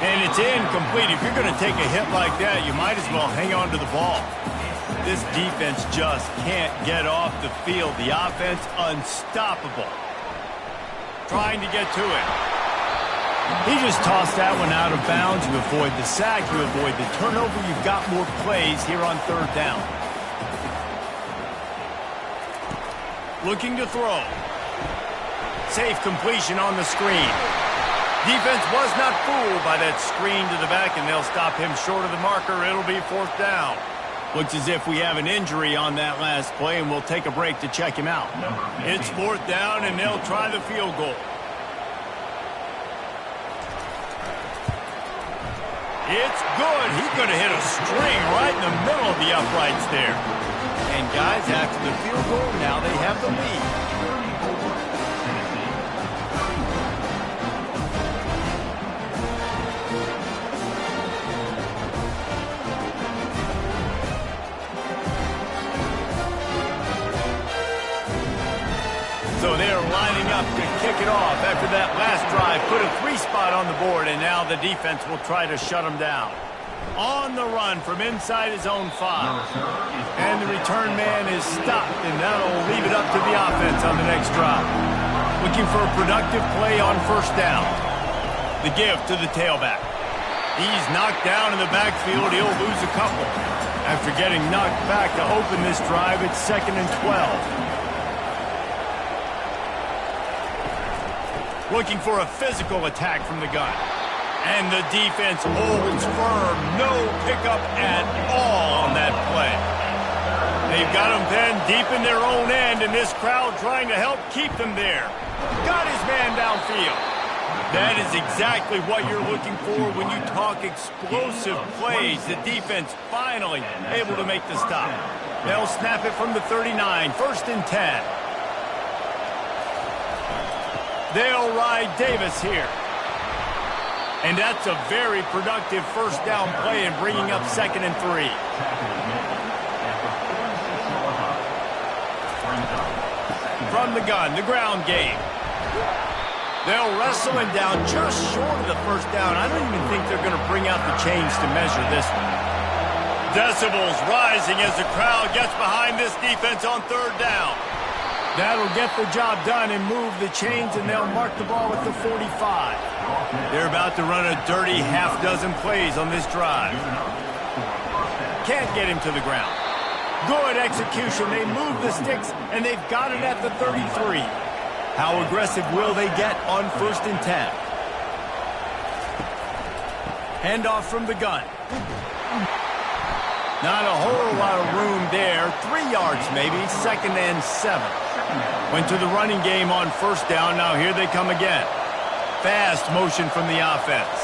And it's incomplete. If you're going to take a hit like that, you might as well hang on to the ball. This defense just can't get off the field. The offense unstoppable. Trying to get to it. He just tossed that one out of bounds. You avoid the sack. You avoid the turnover. You've got more plays here on 3rd down. Looking to throw. Safe completion on the screen. Defense was not fooled by that screen to the back, and they'll stop him short of the marker. It'll be 4th down. Looks as if we have an injury on that last play, and we'll take a break to check him out. It's 4th down, and they'll try the field goal. It's good. He could have hit a string right in the middle of the uprights there. And guys, after the field goal, now they have the lead. So they're lining up to kick it off after that last drive. Put a 3 spot on the board, and now the defense will try to shut them down. On the run from inside his own 5. And the return man is stopped, and that'll leave it up to the offense on the next drive. Looking for a productive play on first down. The give to the tailback. He's knocked down in the backfield. He'll lose a couple. After getting knocked back to open this drive, it's 2nd and 12. Looking for a physical attack from the gun. And the defense holds firm. No pickup at all on that play. They've got him pinned deep in their own end, and this crowd trying to help keep them there. Got his man downfield. That is exactly what you're looking for when you talk explosive plays. The defense finally able to make the stop. They'll snap it from the 39, 1st and 10. They'll ride Davis here. And that's a very productive first down play and bringing up 2nd and 3. From the gun, the ground game. They'll wrestle him down just short of the first down. I don't even think they're going to bring out the chains to measure this one. Decibels rising as the crowd gets behind this defense on 3rd down. That'll get the job done and move the chains, and they'll mark the ball at the 45. They're about to run a dirty half-dozen plays on this drive. Can't get him to the ground. Good execution. They move the sticks, and they've got it at the 33. How aggressive will they get on 1st and 10? Handoff from the gun. Not a whole lot of room there. 3 yards maybe, 2nd and 7. Went to the running game on 1st down. Now here they come again. Fast motion from the offense.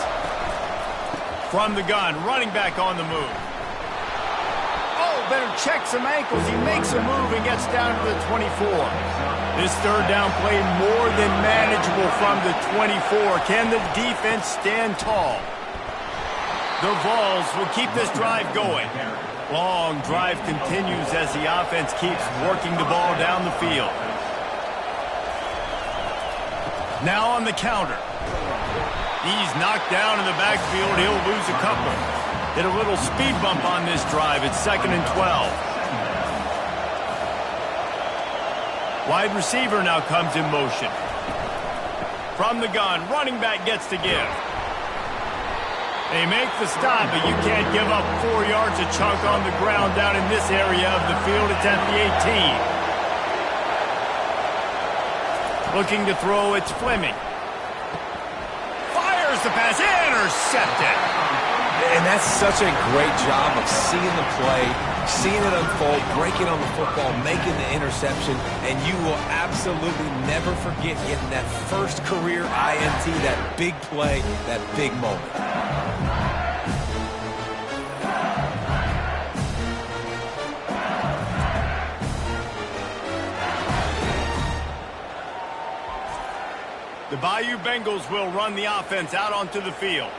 From the gun, running back on the move. Oh, better check some ankles. He makes a move and gets down to the 24. This 3rd down play more than manageable from the 24. Can the defense stand tall? The Vols will keep this drive going. Long drive continues as the offense keeps working the ball down the field. Now on the counter. He's knocked down in the backfield. He'll lose a couple. Hit a little speed bump on this drive. It's 2nd and 12. Wide receiver now comes in motion. From the gun, running back gets to give. They make the stop, but you can't give up 4 yards a chunk on the ground down in this area of the field. It's at the 18. Looking to throw, it's Fleming. Fires the pass, intercepted. And that's such a great job of seeing the play, seeing it unfold, breaking on the football, making the interception, and you will absolutely never forget getting that first career INT, that big play, that big moment. The Bayou Bengals will run the offense out onto the field.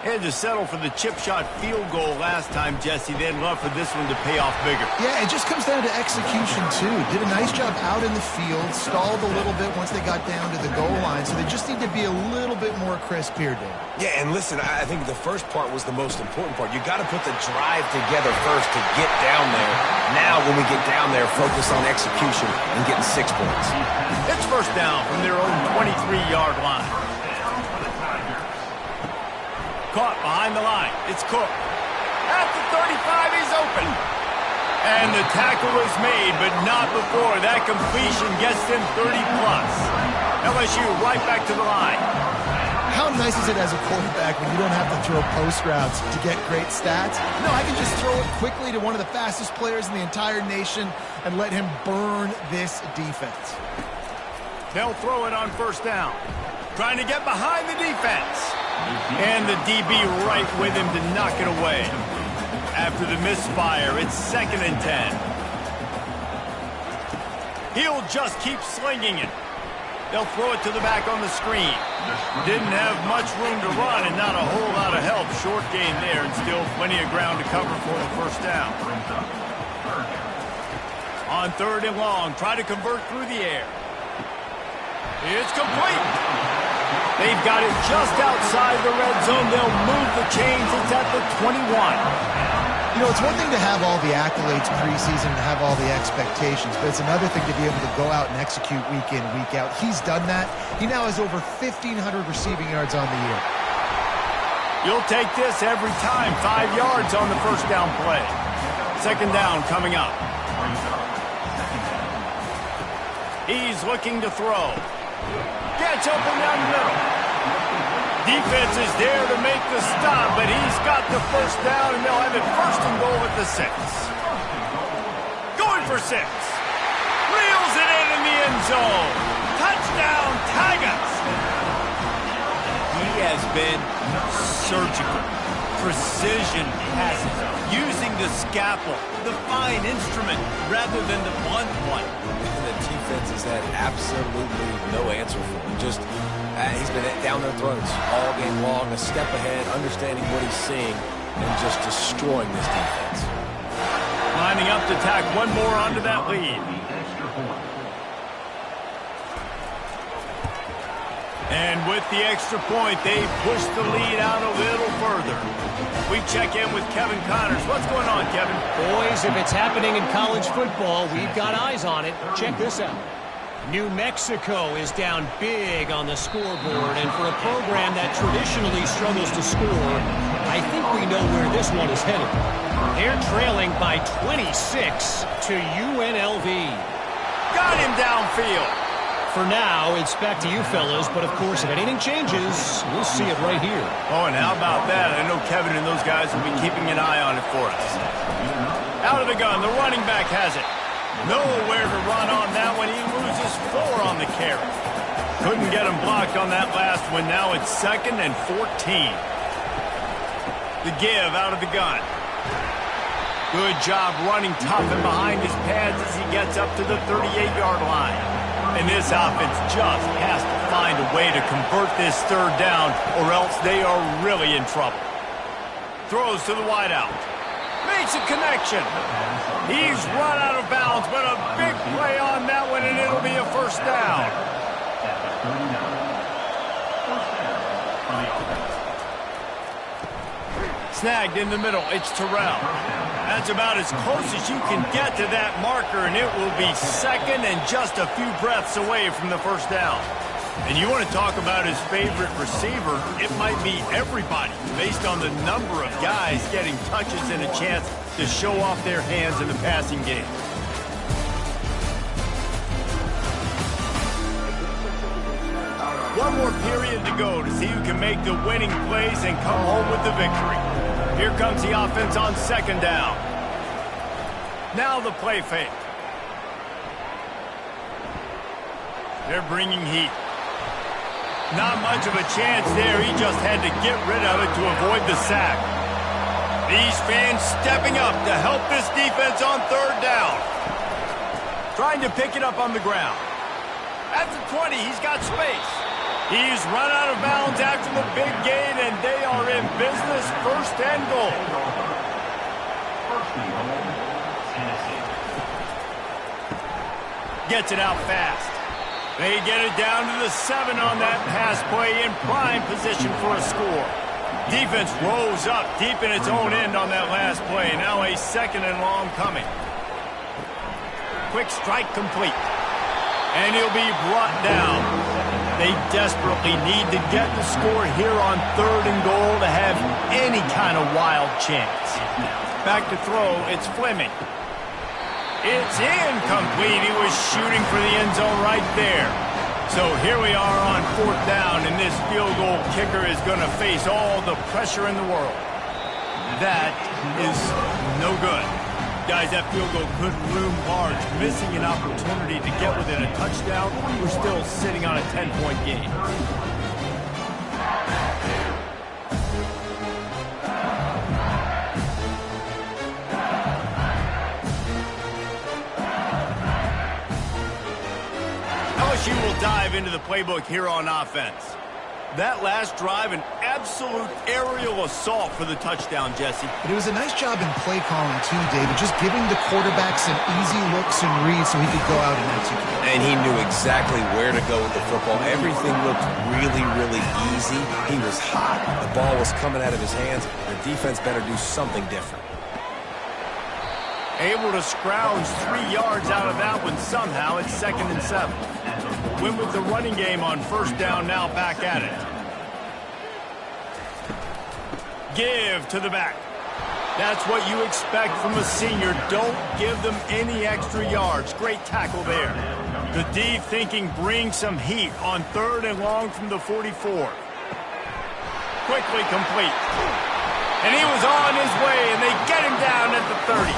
Had to settle for the chip shot field goal last time, Jesse. They'd love for this one to pay off bigger. Yeah, it just comes down to execution, too. Did a nice job out in the field, stalled a little bit once they got down to the goal line, so they just need to be a little bit more crisp here, Dave. Yeah, and listen, I think the first part was the most important part. You got to put the drive together first to get down there. Now, when we get down there, focus on execution and getting 6 points. It's 1st down from their own 23-yard line. Caught behind the line. It's Cook. At the 35, he's open. And the tackle was made, but not before. That completion gets them 30-plus. LSU right back to the line. How nice is it as a quarterback when you don't have to throw post routes to get great stats? No, I can just throw it quickly to one of the fastest players in the entire nation and let him burn this defense. They'll throw it on 1st down. Trying to get behind the defense. And the DB right with him to knock it away. After the misfire, it's 2nd and 10. He'll just keep slinging it. They'll throw it to the back on the screen. Didn't have much room to run and not a whole lot of help. Short gain there and still plenty of ground to cover for the 1st down. On 3rd and long, try to convert through the air. It's complete. They've got it just outside the red zone. They'll move the chains. It's at the 21. You know, it's one thing to have all the accolades preseason and have all the expectations, but it's another thing to be able to go out and execute week in, week out. He's done that. He now has over 1,500 receiving yards on the year. You'll take this every time. 5 yards on the 1st down play. 2nd down coming up. He's looking to throw. Gets open down the middle. Defense is there to make the stop, but he's got the first down, and they'll have it first and goal at the 6. Going for 6. Reels it in the end zone. Touchdown, Tigers. He has been surgical. Precision passes, using the scalpel, the fine instrument, rather than the blunt one. And the defense has had absolutely no answer for him. Just, he's been down their throats all game long, a step ahead, understanding what he's seeing, and just destroying this defense. Lining up to tack one more onto that lead. And with the extra point, they push the lead out a little further. We check in with Kevin Connors. What's going on, Kevin? Boys, if it's happening in college football, we've got eyes on it. Check this out. New Mexico is down big on the scoreboard, and for a program that traditionally struggles to score, I think we know where this one is headed. They're trailing by 26 to UNLV. Got him downfield. For now, it's back to you fellas, but of course, if anything changes, we'll see it right here. Oh, and how about that? I know Kevin and those guys will be keeping an eye on it for us. Out of the gun, the running back has it. Nowhere to run on that one. He loses 4 on the carry. Couldn't get him blocked on that last one. Now it's 2nd and 14. The give out of the gun. Good job running tough and behind his pads as he gets up to the 38-yard line. And this offense just has to find a way to convert this 3rd down, or else they are really in trouble. Throws to the wideout. Makes a connection. He's run out of bounds, but a big play on that one, and it'll be a first down. Snagged in the middle. It's Terrell. That's about as close as you can get to that marker, and it will be 2nd and just a few breaths away from the first down. And you want to talk about his favorite receiver, it might be everybody, based on the number of guys getting touches and a chance to show off their hands in the passing game. One more period to go to see who can make the winning plays and come home with the victory. Here comes the offense on 2nd down. Now the play fake. They're bringing heat. Not much of a chance there. He just had to get rid of it to avoid the sack. These fans stepping up to help this defense on 3rd down. Trying to pick it up on the ground. At the 20, he's got space. He's run out of bounds after the big gain, and they are in business, 1st and goal. Gets it out fast. They get it down to the 7 on that pass play, in prime position for a score. Defense rose up deep in its own end on that last play. Now a 2nd and long coming. Quick strike complete. And he'll be brought down. They desperately need to get the score here on 3rd and goal to have any kind of wild chance. Back to throw, it's Fleming. It's incomplete. He was shooting for the end zone right there. So here we are on 4th down, and this field goal kicker is going to face all the pressure in the world. That is no good. Guys, that field goal could loom large. Missing an opportunity to get within a touchdown. We're still sitting on a 10-point game. LSU will dive into the playbook here on offense. That last drive, an absolute aerial assault for the touchdown, Jesse. But it was a nice job in play calling, too, David, just giving the quarterback some easy looks and reads so he could go out and execute. And he knew exactly where to go with the football. Everything looked really, really easy. He was hot. The ball was coming out of his hands. The defense better do something different. Able to scrounge 3 yards out of that one somehow. It's 2nd and 7. Win with the running game on 1st down, now back at it. Give to the back. That's what you expect from a senior. Don't give them any extra yards. Great tackle there. The D thinking bring some heat on 3rd and long from the 44. Quickly complete. And he was on his way, and they get him down at the 30.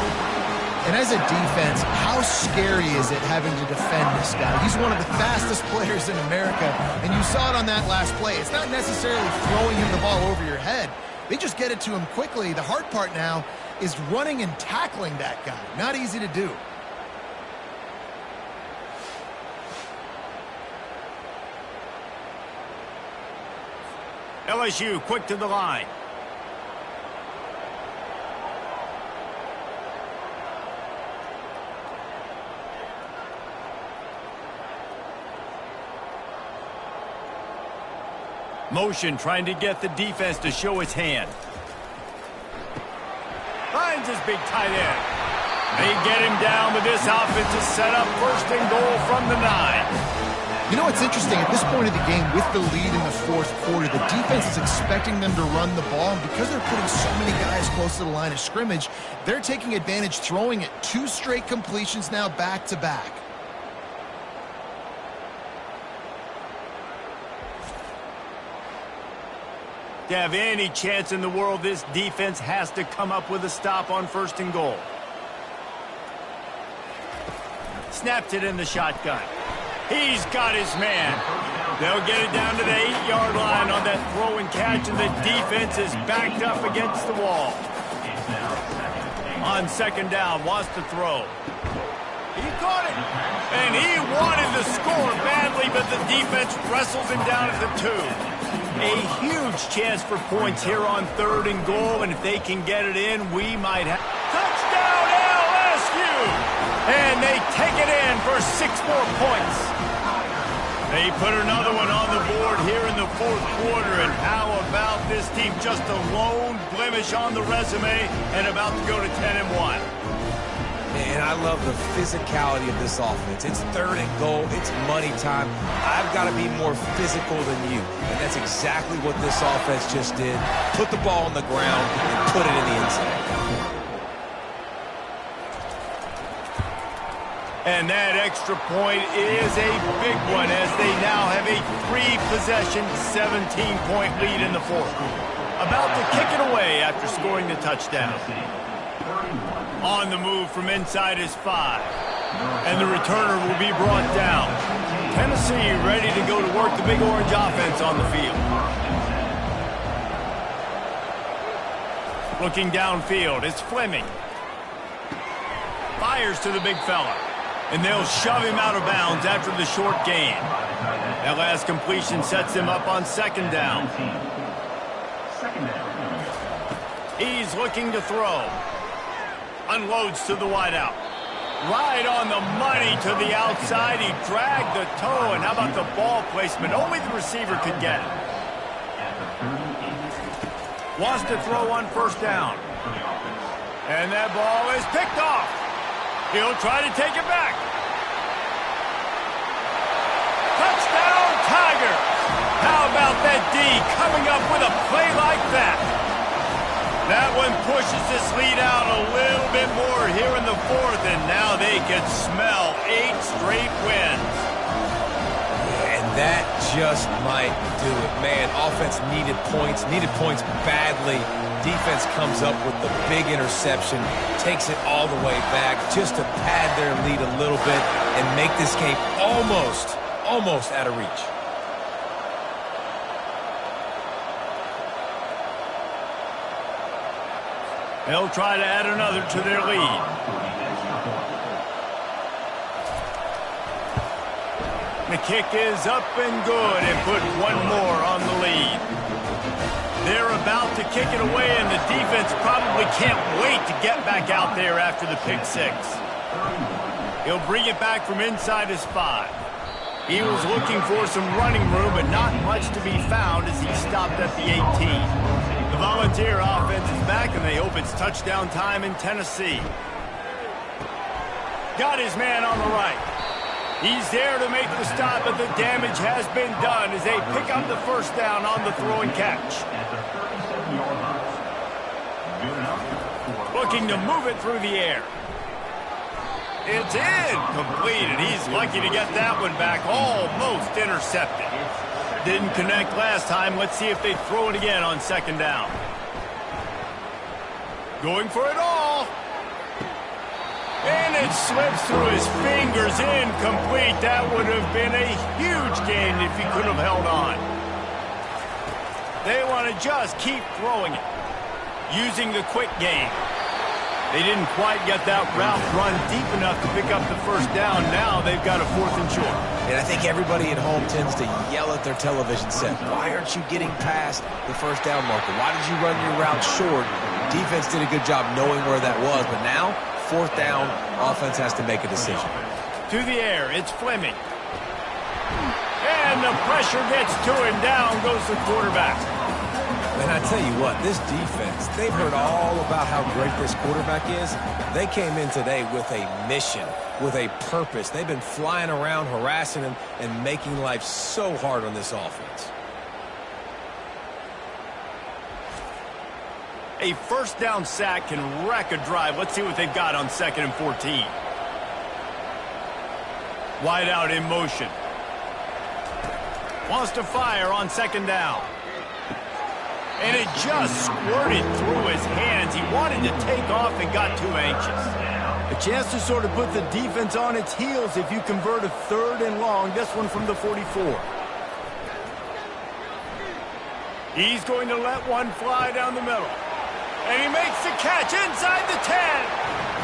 And as a defense, how scary is it having to defend this guy? He's one of the fastest players in America, and you saw it on that last play. It's not necessarily throwing him the ball over your head. They just get it to him quickly. The hard part now is running and tackling that guy. Not easy to do. LSU quick to the line. Motion trying to get the defense to show its hand. Finds his big tight end. They get him down, but this offense is set up 1st and goal from the 9. You know what's interesting? At this point of the game, with the lead in the 4th quarter, the defense is expecting them to run the ball. And because they're putting so many guys close to the line of scrimmage, they're taking advantage, throwing it 2 straight completions now back-to-back. To have any chance in the world, this defense has to come up with a stop on 1st and goal. Snapped it in the shotgun. He's got his man. They'll get it down to the 8-yard line on that throw and catch, and the defense is backed up against the wall. On 2nd down, wants to throw. He caught it, and he wanted to score badly, but the defense wrestles him down at the 2. A huge chance for points here on 3rd and goal, and if they can get it in, we might have... Touchdown LSU! And they take it in for 6 more points. They put another one on the board here in the 4th quarter, and how about this team? Just a lone blemish on the resume and about to go to 10-1. And I love the physicality of this offense. It's 3rd and goal. It's money time. I've got to be more physical than you. And that's exactly what this offense just did. Put the ball on the ground and put it in the end zone. And that extra point is a big one as they now have a 3-possession, 17-point lead in the 4th. About to kick it away after scoring the touchdown. On the move from inside his 5. And the returner will be brought down. Tennessee ready to go to work the Big Orange offense on the field. Looking downfield, it's Fleming. Fires to the big fella. And they'll shove him out of bounds after the short gain. That last completion sets him up on 2nd down. He's looking to throw. Unloads to the wideout. Right on the money to the outside. He dragged the toe, and how about the ball placement? Only the receiver could get it. Wants to throw on 1st down. And that ball is picked off. He'll try to take it back. Touchdown, Tigers! How about that D coming up with a play like that? That one pushes this lead out a little bit more here in the 4th, and now they can smell 8 straight wins. And that just might do it. Man, offense needed points badly. Defense comes up with the big interception, takes it all the way back just to pad their lead a little bit and make this game almost out of reach. They'll try to add another to their lead. The kick is up and good and put one more on the lead. They're about to kick it away, and the defense probably can't wait to get back out there after the pick 6. He'll bring it back from inside his 5. He was looking for some running room, but not much to be found as he stopped at the 18. The Volunteer offense is back, and they hope it's touchdown time in Tennessee. Got his man on the right. He's there to make the stop, but the damage has been done as they pick up the 1st down on the throw and catch. Looking to move it through the air. It's incomplete, and he's lucky to get that one back. Almost intercepted. Didn't connect last time. Let's see if they throw it again on second down. Going for it all. And it slips through his fingers. Incomplete. That would have been a huge gain if he could have held on. They want to just keep throwing it. Using the quick game. They didn't quite get that route run deep enough to pick up the first down. Now they've got a 4th and short. And I think everybody at home tends to yell at their television set. Why aren't you getting past the first down marker? Why did you run your route short? Defense did a good job knowing where that was. But now, 4th down, offense has to make a decision. To the air, it's Fleming. And the pressure gets to him. Down goes the quarterback. And I tell you what, this defense, they've heard all about how great this quarterback is. They came in today with a mission, with a purpose. They've been flying around, harassing him, and making life so hard on this offense. A first down sack can wreck a drive. Let's see what they've got on 2nd and 14. Wide out in motion. Wants to fire on 2nd down. And it just squirted through his hands. He wanted to take off and got too anxious. A chance to sort of put the defense on its heels if you convert a 3rd and long. This one from the 44. He's going to let one fly down the middle. And he makes the catch inside the 10.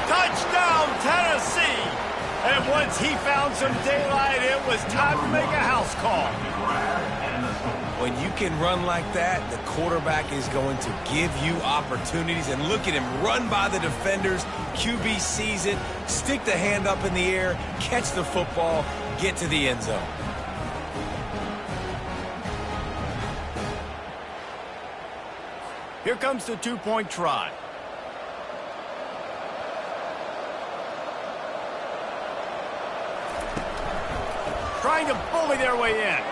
Touchdown, Tennessee. And once he found some daylight, it was time to make a house call. When you can run like that, the quarterback is going to give you opportunities. And look at him run by the defenders. QB sees it, stick the hand up in the air, catch the football, get to the end zone. Here comes the 2-point try. Trying to bully their way in.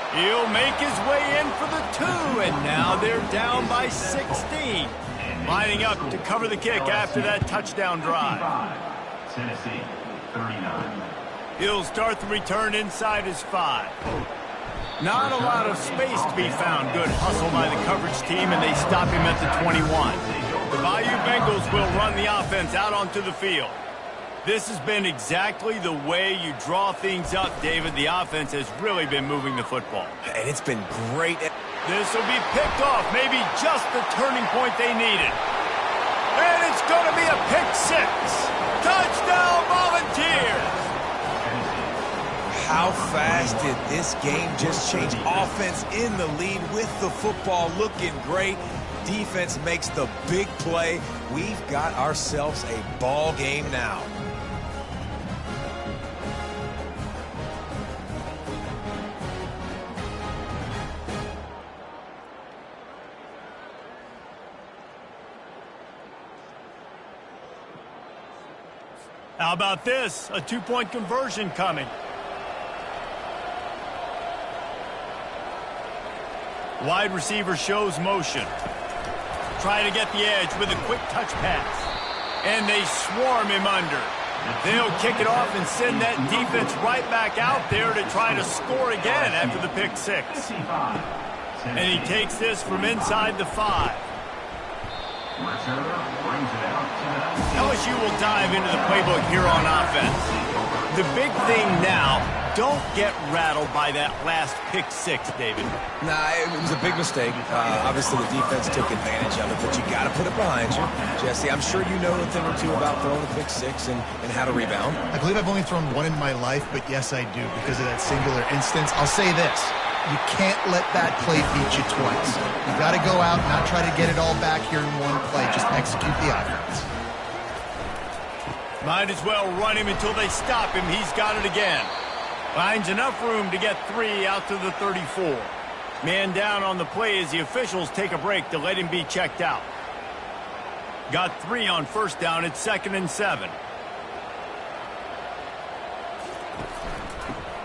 He'll make his way in for the 2, and now they're down by 16. Lining up to cover the kick after that touchdown drive. Tennessee, 39. He'll start the return inside his 5. Not a lot of space to be found. Good hustle by the coverage team, and they stop him at the 21. The Bayou Bengals will run the offense out onto the field. This has been exactly the way you draw things up, David. The offense has really been moving the football. And it's been great. This will be picked off, maybe just the turning point they needed. And it's going to be a pick 6. Touchdown, Volunteers! How fast did this game just change? Offense in the lead with the football looking great. Defense makes the big play. We've got ourselves a ball game now. How about this? A 2-point conversion coming. Wide receiver shows motion. Try to get the edge with a quick touch pass. And they swarm him under. They'll kick it off and send that defense right back out there to try to score again after the pick 6. And he takes this from inside the 5. LSU will dive into the playbook here on offense. The big thing now, don't get rattled by that last pick 6, David. Nah, it was a big mistake. Obviously, the defense took advantage of it, but you got to put it behind you. Jesse, I'm sure you know a thing or two about throwing a pick 6 and how to rebound. I believe I've only thrown one in my life, but yes, I do because of that singular instance. I'll say this. You can't let that play beat you twice. You got to go out, not try to get it all back here in one play. Just execute the offense. Might as well run him until they stop him. He's got it again. Finds enough room to get 3 out to the 34. Man down on the play as the officials take a break to let him be checked out. Got 3 on first down. It's 2nd and 7.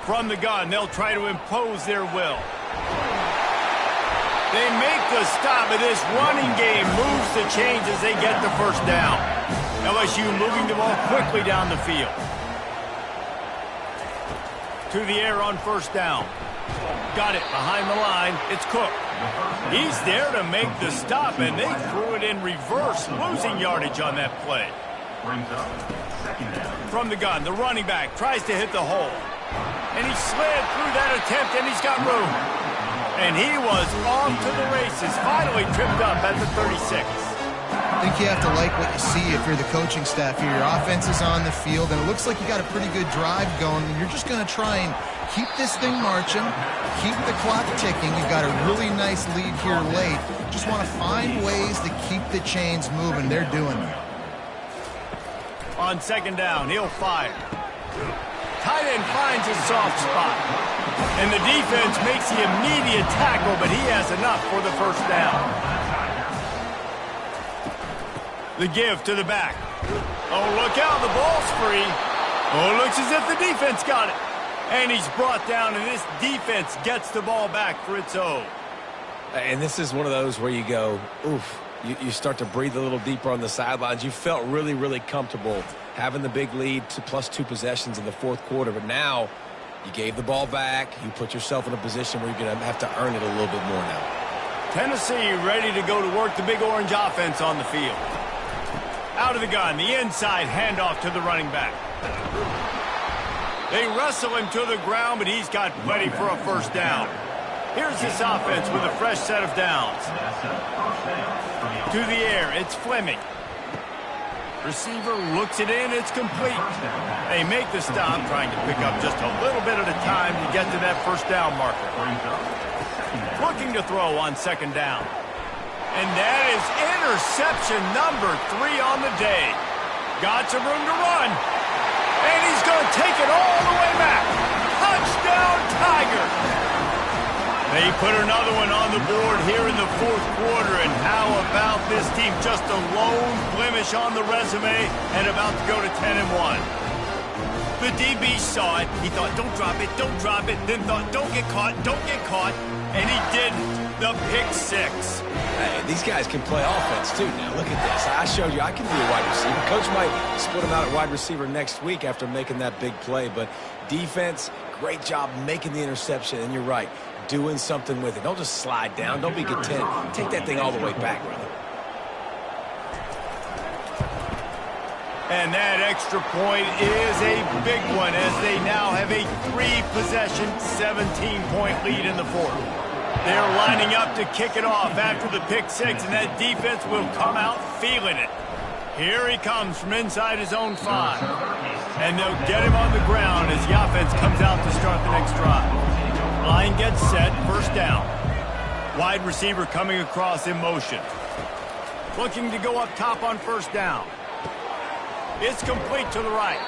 From the gun, they'll try to impose their will. They make the stop, and this running game moves the chains as they get the first down. LSU moving the ball quickly down the field. To the air on first down. Got it behind the line. It's Cook. He's there to make the stop, and they threw it in reverse, losing yardage on that play. Brings up second down. From the gun, the running back tries to hit the hole. And he slid through that attempt, and he's got room. And he was off to the races, finally tripped up at the 36. I think you have to like what you see if you're the coaching staff here. Your offense is on the field, and it looks like you got a pretty good drive going, and you're just going to try and keep this thing marching, keep the clock ticking. You've got a really nice lead here late. Just want to find ways to keep the chains moving. They're doing it. On second down, he'll fire. Tight end finds his soft spot. And the defense makes the immediate tackle, but he has enough for the first down. The give to the back. Oh, look out, the ball's free. Oh, it looks as if the defense got it. And he's brought down, and this defense gets the ball back for its own. And this is one of those where you go, oof. You start to breathe a little deeper on the sidelines. You felt really, really comfortable having the big lead to +2 possessions in the fourth quarter. But now you gave the ball back. You put yourself in a position where you're going to have to earn it a little bit more now. Tennessee ready to go to work the Big Orange offense on the field. Out of the gun, the inside handoff to the running back. They wrestle him to the ground, but he's got plenty for a first down. Here's this offense with a fresh set of downs. To the air, it's Fleming. Receiver looks it in, it's complete. They make the stop, trying to pick up just a little bit at a time to get to that first down marker. Looking to throw on second down. And that is interception number 3 on the day. Got some room to run. And he's going to take it all the way back. Touchdown, Tiger. They put another one on the board here in the fourth quarter, and how about this team? Just a lone blemish on the resume and about to go to 10-1. The DB saw it. He thought, don't drop it, then thought, don't get caught, and he didn't. The pick 6. Hey, these guys can play offense, too. Now, look at this. I showed you I can be a wide receiver. Coach might split him out at wide receiver next week after making that big play, but defense, great job making the interception, and you're right. Doing something with it. Don't just slide down. Don't be content. Take that thing all the way back, brother. And that extra point is a big one as they now have a 3-possession, 17-point lead in the fourth. They're lining up to kick it off after the pick 6, and that defense will come out feeling it. Here he comes from inside his own 5. And they'll get him on the ground as the offense comes out to start the next drive. Line gets set, first down. Wide receiver coming across in motion. Looking to go up top on first down. It's complete to the right.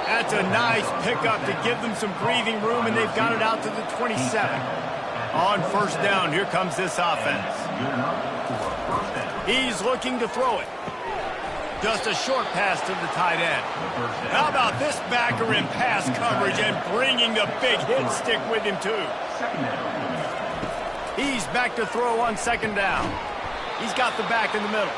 That's a nice pickup to give them some breathing room, and they've got it out to the 27. On first down, here comes this offense. He's looking to throw it. Just a short pass to the tight end. How about this backer in pass coverage and bringing the big hit stick with him, too. He's back to throw on second down. He's got the back in the middle.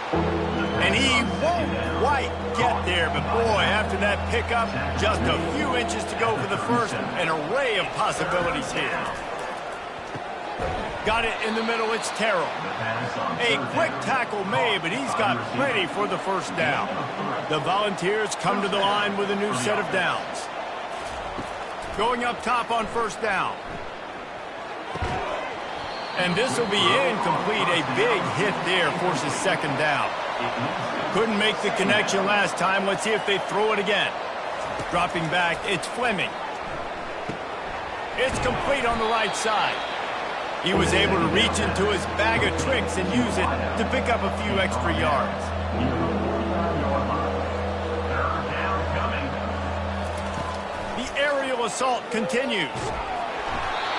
And he won't quite get there, but boy, after that pickup, just a few inches to go for the first. An array of possibilities here. Got it in the middle, it's Terrell. A quick tackle made, but he's got plenty for the first down. The Volunteers come to the line with a new set of downs. Going up top on first down. And this will be incomplete. A big hit there forces second down. Couldn't make the connection last time. Let's see if they throw it again. Dropping back, it's Fleming. It's complete on the right side. He was able to reach into his bag of tricks and use it to pick up a few extra yards. The aerial assault continues.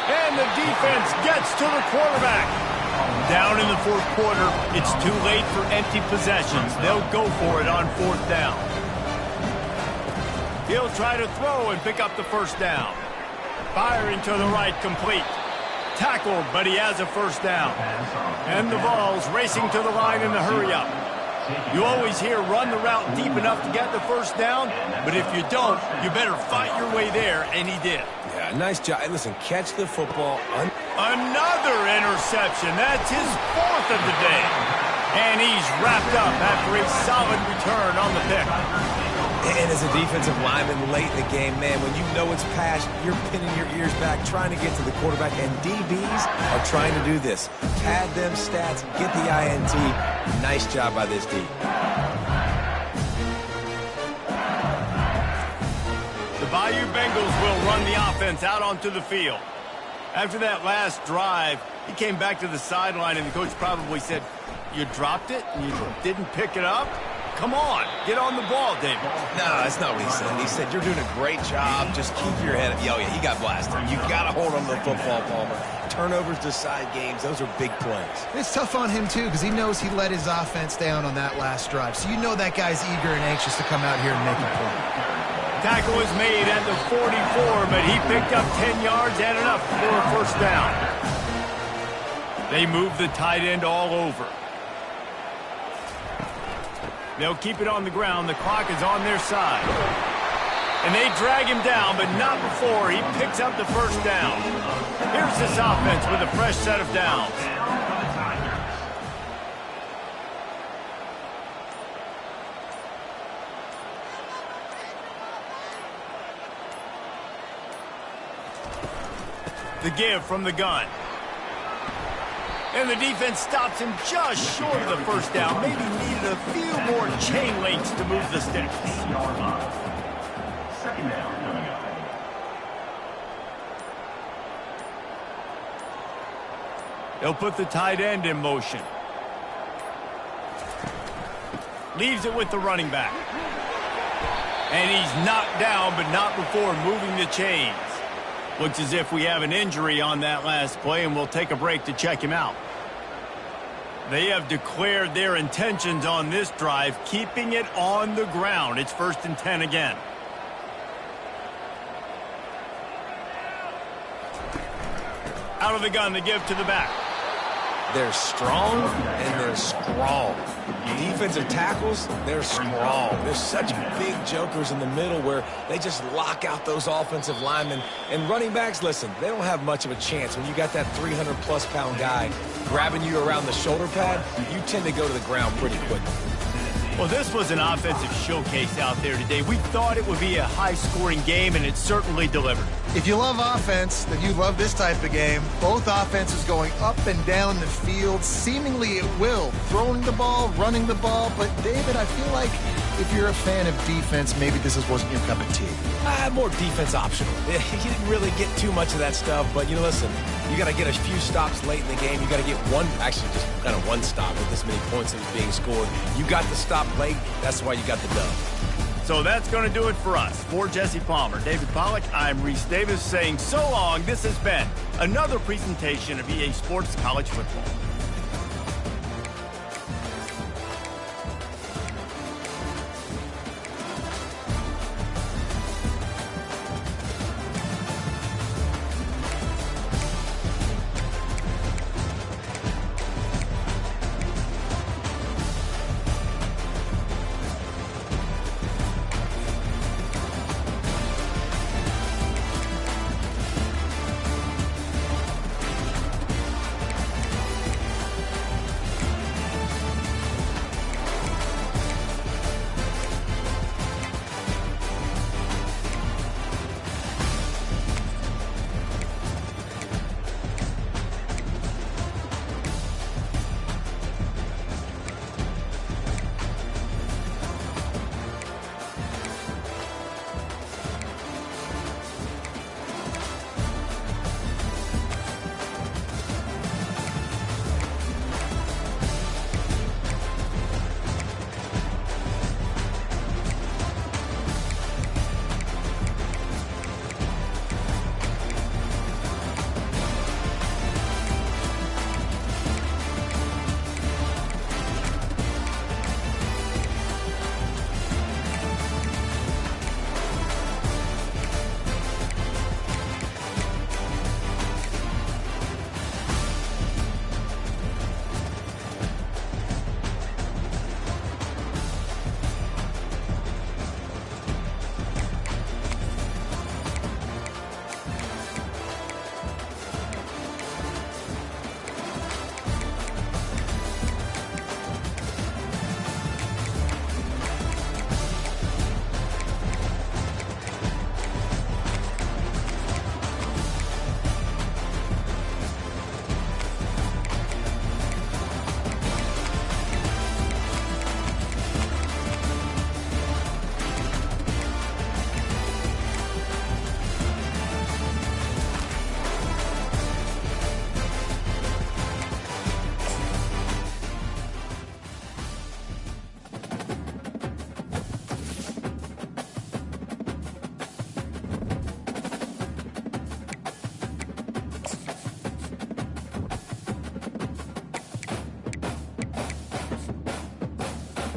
And the defense gets to the quarterback. Down in the fourth quarter, it's too late for empty possessions. They'll go for it on fourth down. He'll try to throw and pick up the first down. Firing to the right, complete. Tackled, but he has a first down. And the ball's racing to the line in the hurry-up. You always hear run the route deep enough to get the first down, but if you don't, you better fight your way there, and he did. Yeah, nice job. Hey, listen, catch the football. Another interception. That's his fourth of the day. And he's wrapped up after a solid return on the pick. And as a defensive lineman late in the game, man, when you know it's pass, you're pinning your ears back, trying to get to the quarterback, and DBs are trying to do this. Pad them stats, get the INT. Nice job by this D. The Bayou Bengals will run the offense out onto the field. After that last drive, he came back to the sideline, and the coach probably said, "You dropped it? You didn't pick it up? Come on, get on the ball, David." No, that's not what he said. He said, "You're doing a great job. Just keep your head up." Oh, yeah, he got blasted. You got to hold on to the football, Palmer. Turnovers decide games. Those are big plays. It's tough on him, too, because he knows he let his offense down on that last drive. So you know that guy's eager and anxious to come out here and make a point. Tackle was made at the 44, but he picked up 10 yards and enough for a first down. They move the tight end all over. They'll keep it on the ground. The clock is on their side. And they drag him down, but not before he picks up the first down. Here's this offense with a fresh set of downs. The give from the gun. And the defense stops him just short of the first down. Maybe needed a few more chain links to move the sticks. Second down coming up. They'll put the tight end in motion. Leaves it with the running back. And he's knocked down, but not before moving the chains. Looks as if we have an injury on that last play, and we'll take a break to check him out. They have declared their intentions on this drive, keeping it on the ground. It's 1st and 10 again. Out of the gun, the give to the back. They're strong and they're strong. Defensive tackles, they're strong. There's such big jokers in the middle where they just lock out those offensive linemen. And running backs, listen, they don't have much of a chance. When you got that 300-plus pound guy grabbing you around the shoulder pad, you tend to go to the ground pretty quickly. Well, this was an offensive showcase out there today. We thought it would be a high-scoring game, and it certainly delivered. If you love offense, then you love this type of game. Both offenses going up and down the field, seemingly at will. Throwing the ball, running the ball. But, David, I feel like if you're a fan of defense, maybe this wasn't your cup of tea. More defense optional. You didn't really get too much of that stuff, but, you know, listen, you got to get a few stops late in the game. You got to get one, actually just kind of one stop with this many points that was being scored. You got the stop late. That's why you got the dub. So that's going to do it for us. For Jesse Palmer, David Pollack, I'm Reese Davis saying so long. This has been another presentation of EA Sports College Football.